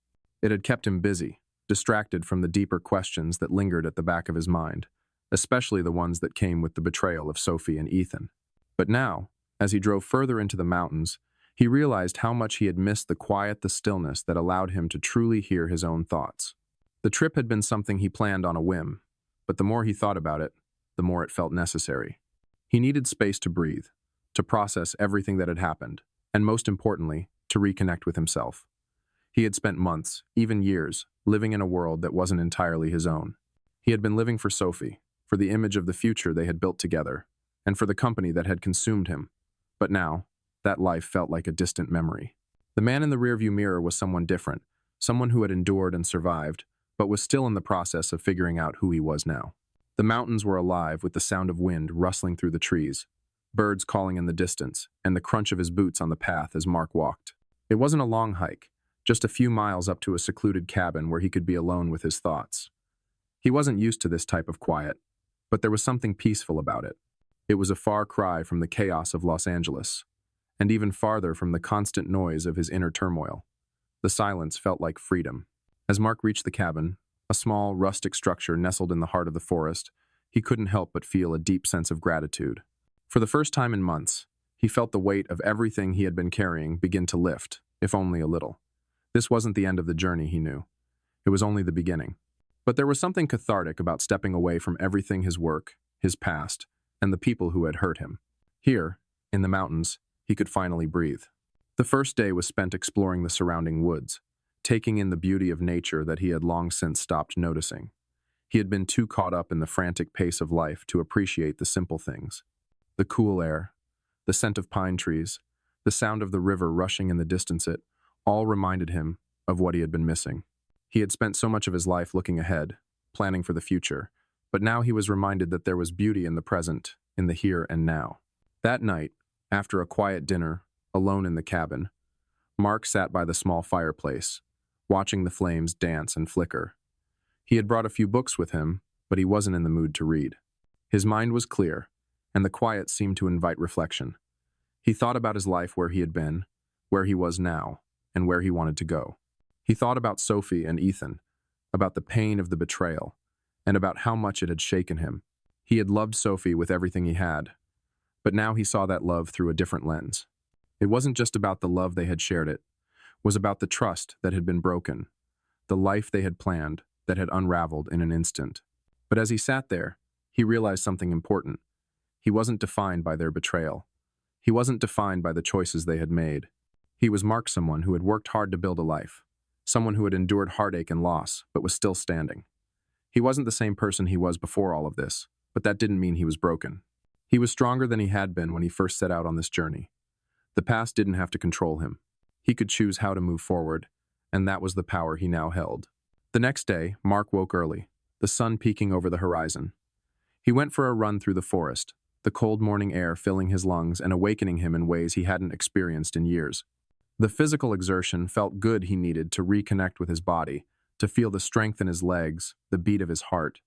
It had kept him busy, distracted from the deeper questions that lingered at the back of his mind, especially the ones that came with the betrayal of Sophie and Ethan. But now, as he drove further into the mountains, he realized how much he had missed the quiet, the stillness that allowed him to truly hear his own thoughts. The trip had been something he planned on a whim, but the more he thought about it, the more it felt necessary. He needed space to breathe, to process everything that had happened, and most importantly, to reconnect with himself. He had spent months, even years, living in a world that wasn't entirely his own. He had been living for Sophie, for the image of the future they had built together, and for the company that had consumed him. But now, that life felt like a distant memory. The man in the rearview mirror was someone different, someone who had endured and survived, but was still in the process of figuring out who he was now. The mountains were alive with the sound of wind rustling through the trees, birds calling in the distance, and the crunch of his boots on the path as Mark walked. It wasn't a long hike, just a few miles up to a secluded cabin where he could be alone with his thoughts. He wasn't used to this type of quiet, but there was something peaceful about it. It was a far cry from the chaos of Los Angeles, and even farther from the constant noise of his inner turmoil. The silence felt like freedom. As Mark reached the cabin, a small, rustic structure nestled in the heart of the forest, he couldn't help but feel a deep sense of gratitude. For the first time in months, he felt the weight of everything he had been carrying begin to lift, if only a little. This wasn't the end of the journey, he knew. It was only the beginning. But there was something cathartic about stepping away from everything: his work, his past, and the people who had hurt him. Here, in the mountains, he could finally breathe. The first day was spent exploring the surrounding woods, taking in the beauty of nature that he had long since stopped noticing. He had been too caught up in the frantic pace of life to appreciate the simple things. The cool air, the scent of pine trees, the sound of the river rushing in the distance, it all reminded him of what he had been missing. He had spent so much of his life looking ahead, planning for the future, but now he was reminded that there was beauty in the present, in the here and now. That night, after a quiet dinner, alone in the cabin, Mark sat by the small fireplace, watching the flames dance and flicker. He had brought a few books with him, but he wasn't in the mood to read. His mind was clear, and the quiet seemed to invite reflection. He thought about his life, where he had been, where he was now, and where he wanted to go. He thought about Sophie and Ethan, about the pain of the betrayal, and about how much it had shaken him. He had loved Sophie with everything he had, but now he saw that love through a different lens. It wasn't just about the love they had shared, it was about the trust that had been broken, the life they had planned that had unraveled in an instant. But as he sat there, he realized something important. He wasn't defined by their betrayal. He wasn't defined by the choices they had made. He was Mark, someone who had worked hard to build a life, someone who had endured heartache and loss, but was still standing. He wasn't the same person he was before all of this, but that didn't mean he was broken. He was stronger than he had been when he first set out on this journey. The past didn't have to control him. He could choose how to move forward, and that was the power he now held. The next day, Mark woke early, the sun peeking over the horizon. He went for a run through the forest, the cold morning air filling his lungs and awakening him in ways he hadn't experienced in years. The physical exertion felt good. He needed to reconnect with his body, to feel the strength in his legs, the beat of his heart.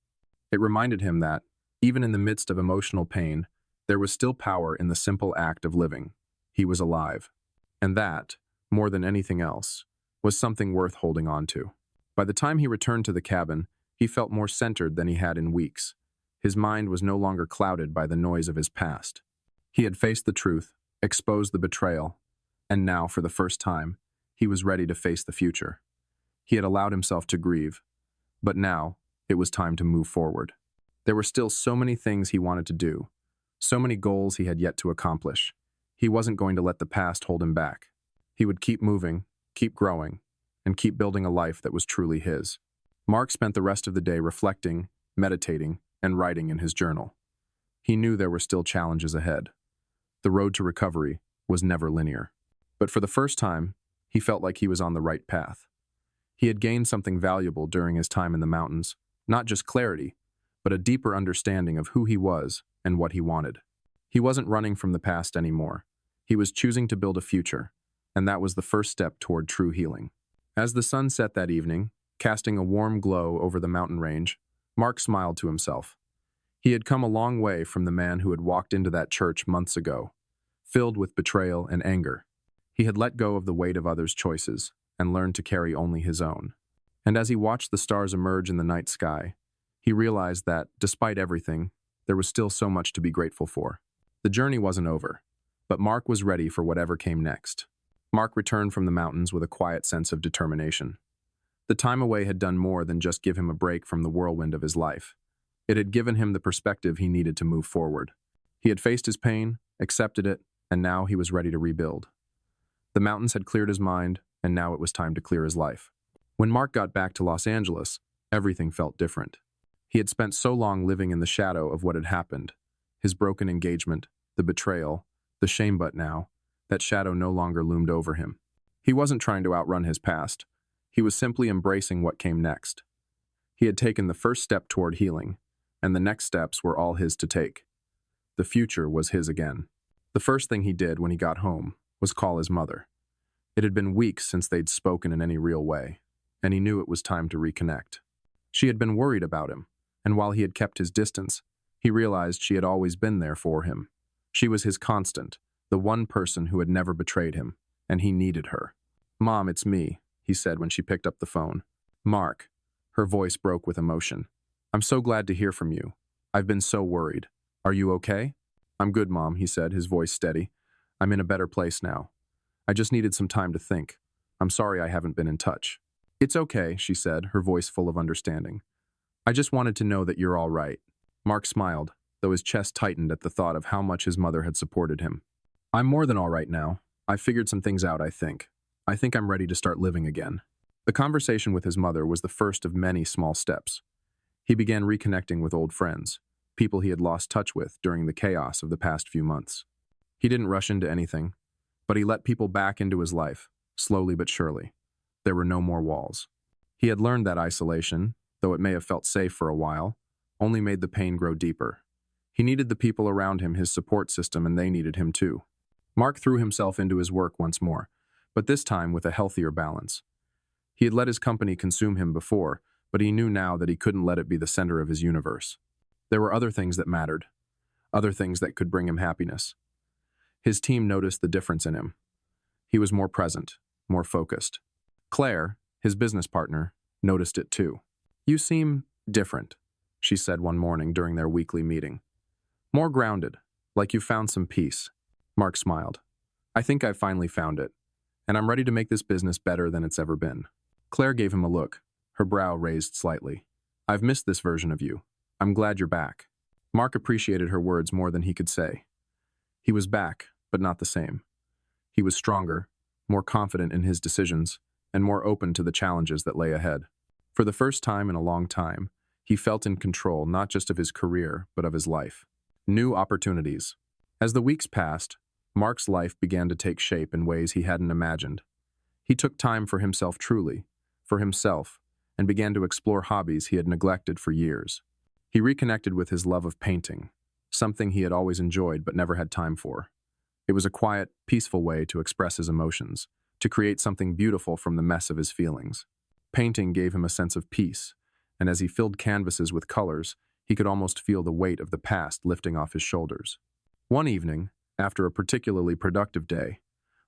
It reminded him that, even in the midst of emotional pain, there was still power in the simple act of living. He was alive. And that, more than anything else, was something worth holding on to. By the time he returned to the cabin, he felt more centered than he had in weeks. His mind was no longer clouded by the noise of his past. He had faced the truth, exposed the betrayal, and now, for the first time, he was ready to face the future. He had allowed himself to grieve, but now it was time to move forward. There were still so many things he wanted to do, so many goals he had yet to accomplish. He wasn't going to let the past hold him back. He would keep moving, keep growing, and keep building a life that was truly his. Mark spent the rest of the day reflecting, meditating, and writing in his journal. He knew there were still challenges ahead. The road to recovery was never linear. But for the first time, he felt like he was on the right path. He had gained something valuable during his time in the mountains, not just clarity, but a deeper understanding of who he was and what he wanted. He wasn't running from the past anymore. He was choosing to build a future, and that was the first step toward true healing. As the sun set that evening, casting a warm glow over the mountain range, Mark smiled to himself. He had come a long way from the man who had walked into that church months ago, filled with betrayal and anger. He had let go of the weight of others' choices and learned to carry only his own. And as he watched the stars emerge in the night sky, he realized that, despite everything, there was still so much to be grateful for. The journey wasn't over, but Mark was ready for whatever came next. Mark returned from the mountains with a quiet sense of determination. The time away had done more than just give him a break from the whirlwind of his life. It had given him the perspective he needed to move forward. He had faced his pain, accepted it, and now he was ready to rebuild. The mountains had cleared his mind, and now it was time to clear his life. When Mark got back to Los Angeles, everything felt different. He had spent so long living in the shadow of what had happened. His broken engagement, the betrayal, the shame, but now, that shadow no longer loomed over him. He wasn't trying to outrun his past. He was simply embracing what came next. He had taken the first step toward healing, and the next steps were all his to take. The future was his again. The first thing he did when he got home was call his mother. It had been weeks since they'd spoken in any real way, and he knew it was time to reconnect. She had been worried about him, and while he had kept his distance, he realized she had always been there for him. She was his constant, the one person who had never betrayed him, and he needed her. "Mom, it's me," he said when she picked up the phone. "Mark." Her voice broke with emotion. "I'm so glad to hear from you. I've been so worried. Are you okay?" "I'm good, Mom," he said, his voice steady. "I'm in a better place now. I just needed some time to think. I'm sorry I haven't been in touch." "It's okay," she said, her voice full of understanding. "I just wanted to know that you're all right." Mark smiled, though his chest tightened at the thought of how much his mother had supported him. "I'm more than all right now. I've figured some things out, I think. I think I'm ready to start living again." The conversation with his mother was the first of many small steps. He began reconnecting with old friends, people he had lost touch with during the chaos of the past few months. He didn't rush into anything, but he let people back into his life, slowly but surely. There were no more walls. He had learned that isolation, though it may have felt safe for a while, only made the pain grow deeper. He needed the people around him, his support system, and they needed him too. Mark threw himself into his work once more, but this time with a healthier balance. He had let his company consume him before, but he knew now that he couldn't let it be the center of his universe. There were other things that mattered, other things that could bring him happiness. His team noticed the difference in him. He was more present, more focused. Claire, his business partner, noticed it too. "You seem different," she said one morning during their weekly meeting. "More grounded, like you found some peace." Mark smiled. "I think I've finally found it, and I'm ready to make this business better than it's ever been." Claire gave him a look, her brow raised slightly. "I've missed this version of you. I'm glad you're back." Mark appreciated her words more than he could say. He was back, but not the same. He was stronger, more confident in his decisions, and more open to the challenges that lay ahead. For the first time in a long time, he felt in control not just of his career, but of his life. New opportunities. As the weeks passed, Mark's life began to take shape in ways he hadn't imagined. He took time for himself truly, for himself, and began to explore hobbies he had neglected for years. He reconnected with his love of painting, something he had always enjoyed but never had time for. It was a quiet, peaceful way to express his emotions, to create something beautiful from the mess of his feelings. Painting gave him a sense of peace, and as he filled canvases with colors, he could almost feel the weight of the past lifting off his shoulders. One evening, after a particularly productive day,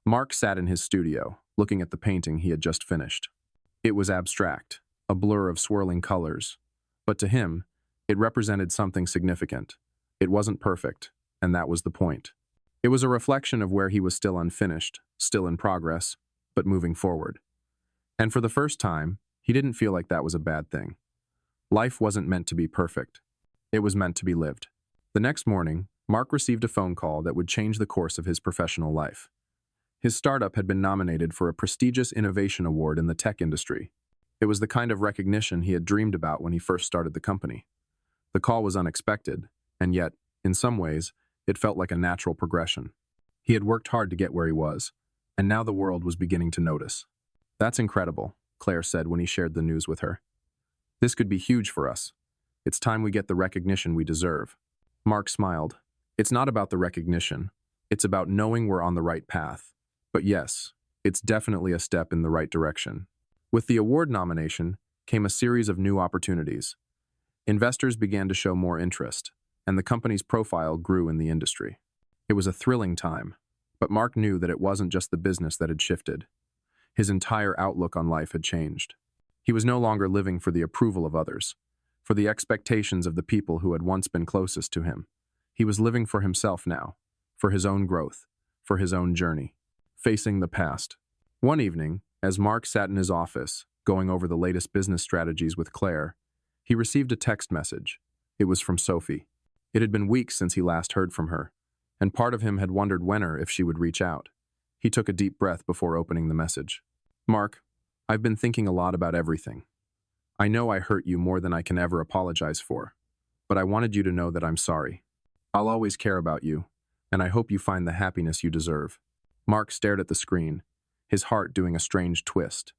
Mark sat in his studio, looking at the painting he had just finished. It was abstract, a blur of swirling colors, but to him, it represented something significant. It wasn't perfect, and that was the point. It was a reflection of where he was still unfinished, still in progress, but moving forward. And for the first time, he didn't feel like that was a bad thing. Life wasn't meant to be perfect. It was meant to be lived. The next morning, Mark received a phone call that would change the course of his professional life. His startup had been nominated for a prestigious innovation award in the tech industry. It was the kind of recognition he had dreamed about when he first started the company. The call was unexpected, and yet, in some ways, it felt like a natural progression. He had worked hard to get where he was, and now the world was beginning to notice. "That's incredible," Claire said when he shared the news with her. "This could be huge for us. It's time we get the recognition we deserve." Mark smiled. "It's not about the recognition. It's about knowing we're on the right path. But yes, It's definitely a step in the right direction. With the award nomination came a series of new opportunities. Investors began to show more interest, and the company's profile grew in the industry. It was a thrilling time, but Mark knew that it wasn't just the business that had shifted. His entire outlook on life had changed. He was no longer living for the approval of others, for the expectations of the people who had once been closest to him. He was living for himself now, for his own growth, for his own journey, facing the past. One evening, as Mark sat in his office, going over the latest business strategies with Claire, he received a text message. It was from Sophie. It had been weeks since he last heard from her, and part of him had wondered when or if she would reach out. He took a deep breath before opening the message. Mark, I've been thinking a lot about everything. I know I hurt you more than I can ever apologize for, but I wanted you to know that I'm sorry. I'll always care about you, and I hope you find the happiness you deserve. Mark stared at the screen, his heart doing a strange twist.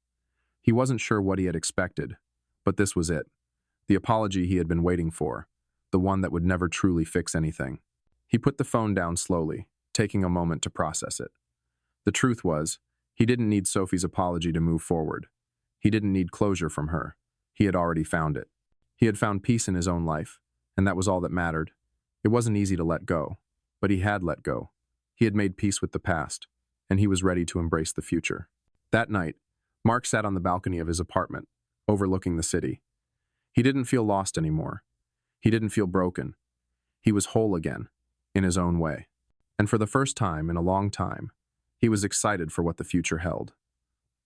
He wasn't sure what he had expected, but this was it. The apology he had been waiting for, the one that would never truly fix anything. He put the phone down slowly, taking a moment to process it. The truth was, he didn't need Sophie's apology to move forward. He didn't need closure from her. He had already found it. He had found peace in his own life, and that was all that mattered. It wasn't easy to let go, but he had let go. He had made peace with the past, and he was ready to embrace the future. That night, Mark sat on the balcony of his apartment, overlooking the city. He didn't feel lost anymore. He didn't feel broken. He was whole again, in his own way. And for the first time in a long time, he was excited for what the future held.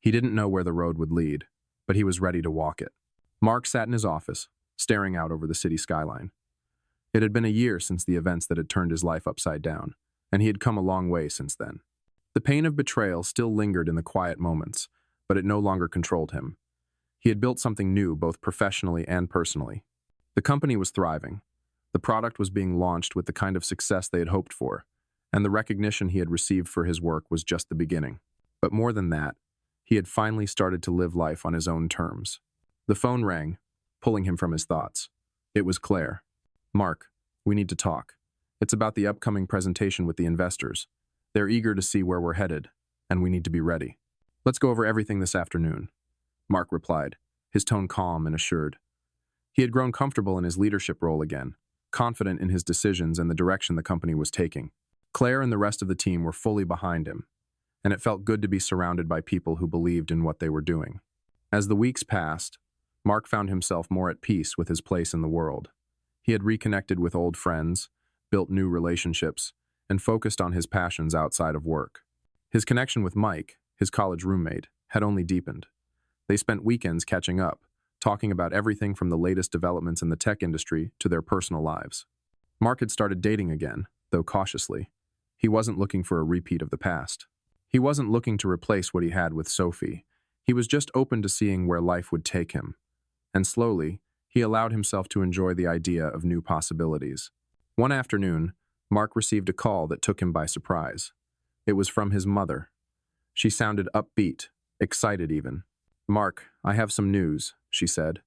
He didn't know where the road would lead, but he was ready to walk it. Mark sat in his office, staring out over the city skyline. It had been a year since the events that had turned his life upside down, and he had come a long way since then. The pain of betrayal still lingered in the quiet moments, but it no longer controlled him. He had built something new both professionally and personally. The company was thriving. The product was being launched with the kind of success they had hoped for, and the recognition he had received for his work was just the beginning. But more than that, he had finally started to live life on his own terms. The phone rang, pulling him from his thoughts. It was Claire. Mark, we need to talk. It's about the upcoming presentation with the investors. They're eager to see where we're headed, and we need to be ready. Let's go over everything this afternoon, Mark replied, his tone calm and assured. He had grown comfortable in his leadership role again, confident in his decisions and the direction the company was taking. Claire and the rest of the team were fully behind him, and it felt good to be surrounded by people who believed in what they were doing. As the weeks passed, Mark found himself more at peace with his place in the world. He had reconnected with old friends, built new relationships, and focused on his passions outside of work. His connection with Mike, his college roommate, had only deepened. They spent weekends catching up, talking about everything from the latest developments in the tech industry to their personal lives. Mark had started dating again, though cautiously. He wasn't looking for a repeat of the past. He wasn't looking to replace what he had with Sophie. He was just open to seeing where life would take him. And slowly, he allowed himself to enjoy the idea of new possibilities. One afternoon, Mark received a call that took him by surprise. It was from his mother. She sounded upbeat, excited even. Mark, I have some news, she said.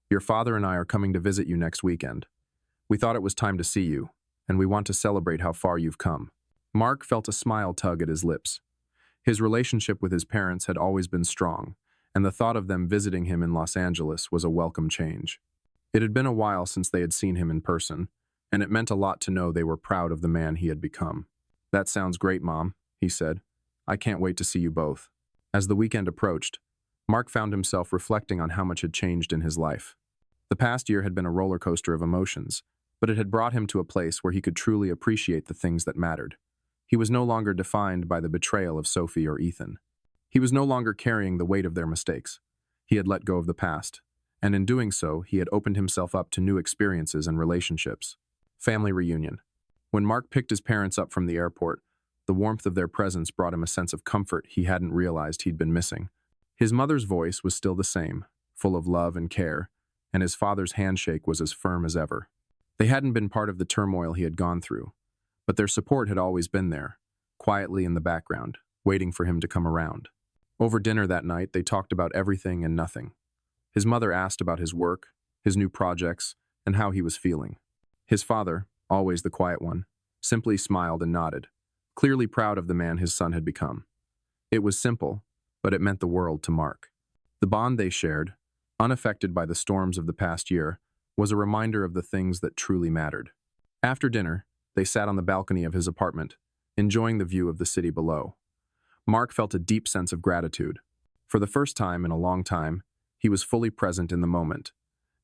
Your father and I are coming to visit you next weekend. We thought it was time to see you, and we want to celebrate how far you've come. Mark felt a smile tug at his lips. His relationship with his parents had always been strong, and the thought of them visiting him in Los Angeles was a welcome change. It had been a while since they had seen him in person, and it meant a lot to know they were proud of the man he had become. That sounds great, Mom, he said. I can't wait to see you both. As the weekend approached, Mark found himself reflecting on how much had changed in his life. The past year had been a roller coaster of emotions, but it had brought him to a place where he could truly appreciate the things that mattered. He was no longer defined by the betrayal of Sophie or Ethan. He was no longer carrying the weight of their mistakes. He had let go of the past, and in doing so, he had opened himself up to new experiences and relationships. Family reunion. When Mark picked his parents up from the airport, the warmth of their presence brought him a sense of comfort he hadn't realized he'd been missing. His mother's voice was still the same, full of love and care, and his father's handshake was as firm as ever. They hadn't been part of the turmoil he had gone through, but their support had always been there, quietly in the background, waiting for him to come around. Over dinner that night, they talked about everything and nothing. His mother asked about his work, his new projects, and how he was feeling. His father, always the quiet one, simply smiled and nodded, clearly proud of the man his son had become. It was simple, but it meant the world to Mark. The bond they shared, unaffected by the storms of the past year, was a reminder of the things that truly mattered. After dinner, they sat on the balcony of his apartment, enjoying the view of the city below. Mark felt a deep sense of gratitude. For the first time in a long time, he was fully present in the moment,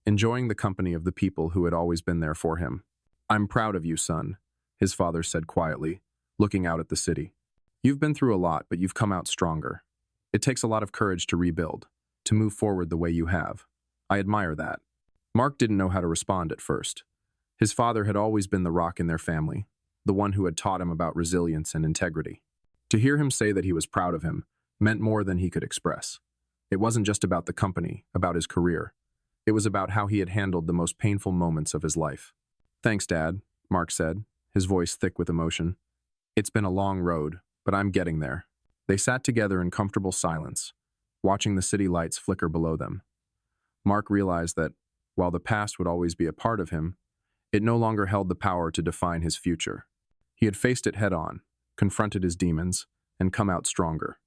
enjoying the company of the people who had always been there for him. "I'm proud of you, son," his father said quietly, looking out at the city. "You've been through a lot, but you've come out stronger. It takes a lot of courage to rebuild, to move forward the way you have. I admire that." Mark didn't know how to respond at first. His father had always been the rock in their family, the one who had taught him about resilience and integrity. To hear him say that he was proud of him meant more than he could express. It wasn't just about the company, about his career. It was about how he had handled the most painful moments of his life. "Thanks, Dad," Mark said, his voice thick with emotion. "It's been a long road, but I'm getting there." They sat together in comfortable silence, watching the city lights flicker below them. Mark realized that, while the past would always be a part of him, it no longer held the power to define his future. He had faced it head-on, confronted his demons, and come out stronger.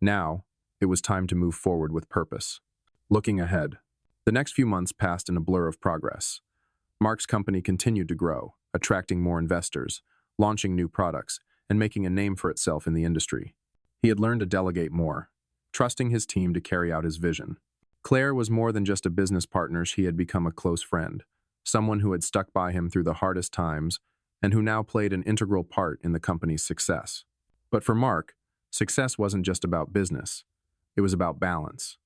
Now, it was time to move forward with purpose. Looking ahead, the next few months passed in a blur of progress. Mark's company continued to grow, attracting more investors, launching new products, and making a name for itself in the industry. He had learned to delegate more, trusting his team to carry out his vision. Claire was more than just a business partner. She had become a close friend, someone who had stuck by him through the hardest times and who now played an integral part in the company's success. But for Mark, success wasn't just about business. It was about balance.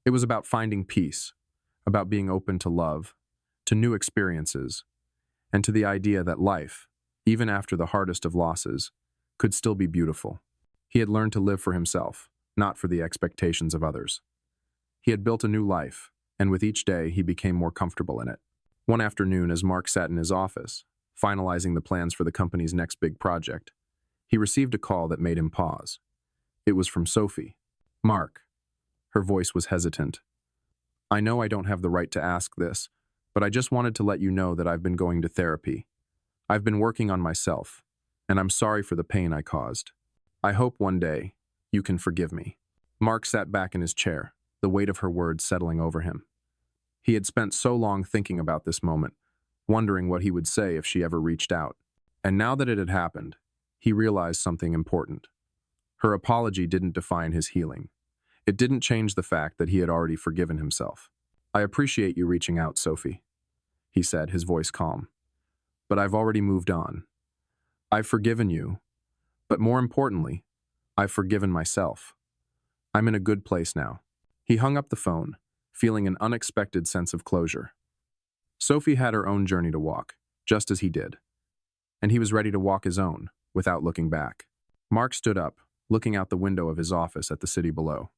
It was about finding peace, about being open to love, to new experiences, and to the idea that life, even after the hardest of losses, could still be beautiful. He had learned to live for himself, not for the expectations of others. He had built a new life, and with each day he became more comfortable in it. One afternoon, as Mark sat in his office, finalizing the plans for the company's next big project, he received a call that made him pause. It was from Sophie. "Mark." Her voice was hesitant. "I know I don't have the right to ask this, but I just wanted to let you know that I've been going to therapy. I've been working on myself, and I'm sorry for the pain I caused. I hope one day you can forgive me." Mark sat back in his chair, the weight of her words settling over him. He had spent so long thinking about this moment, wondering what he would say if she ever reached out. And now that it had happened, he realized something important. Her apology didn't define his healing. It didn't change the fact that he had already forgiven himself. "I appreciate you reaching out, Sophie," he said, his voice calm. "But I've already moved on. I've forgiven you, but more importantly, I've forgiven myself. I'm in a good place now." He hung up the phone, feeling an unexpected sense of closure. Sophie had her own journey to walk, just as he did, and he was ready to walk his own, without looking back. Mark stood up, looking out the window of his office at the city below.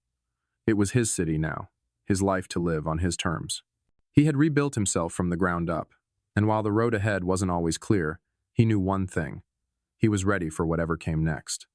It was his city now, his life to live on his terms. He had rebuilt himself from the ground up, and while the road ahead wasn't always clear, he knew one thing. He was ready for whatever came next.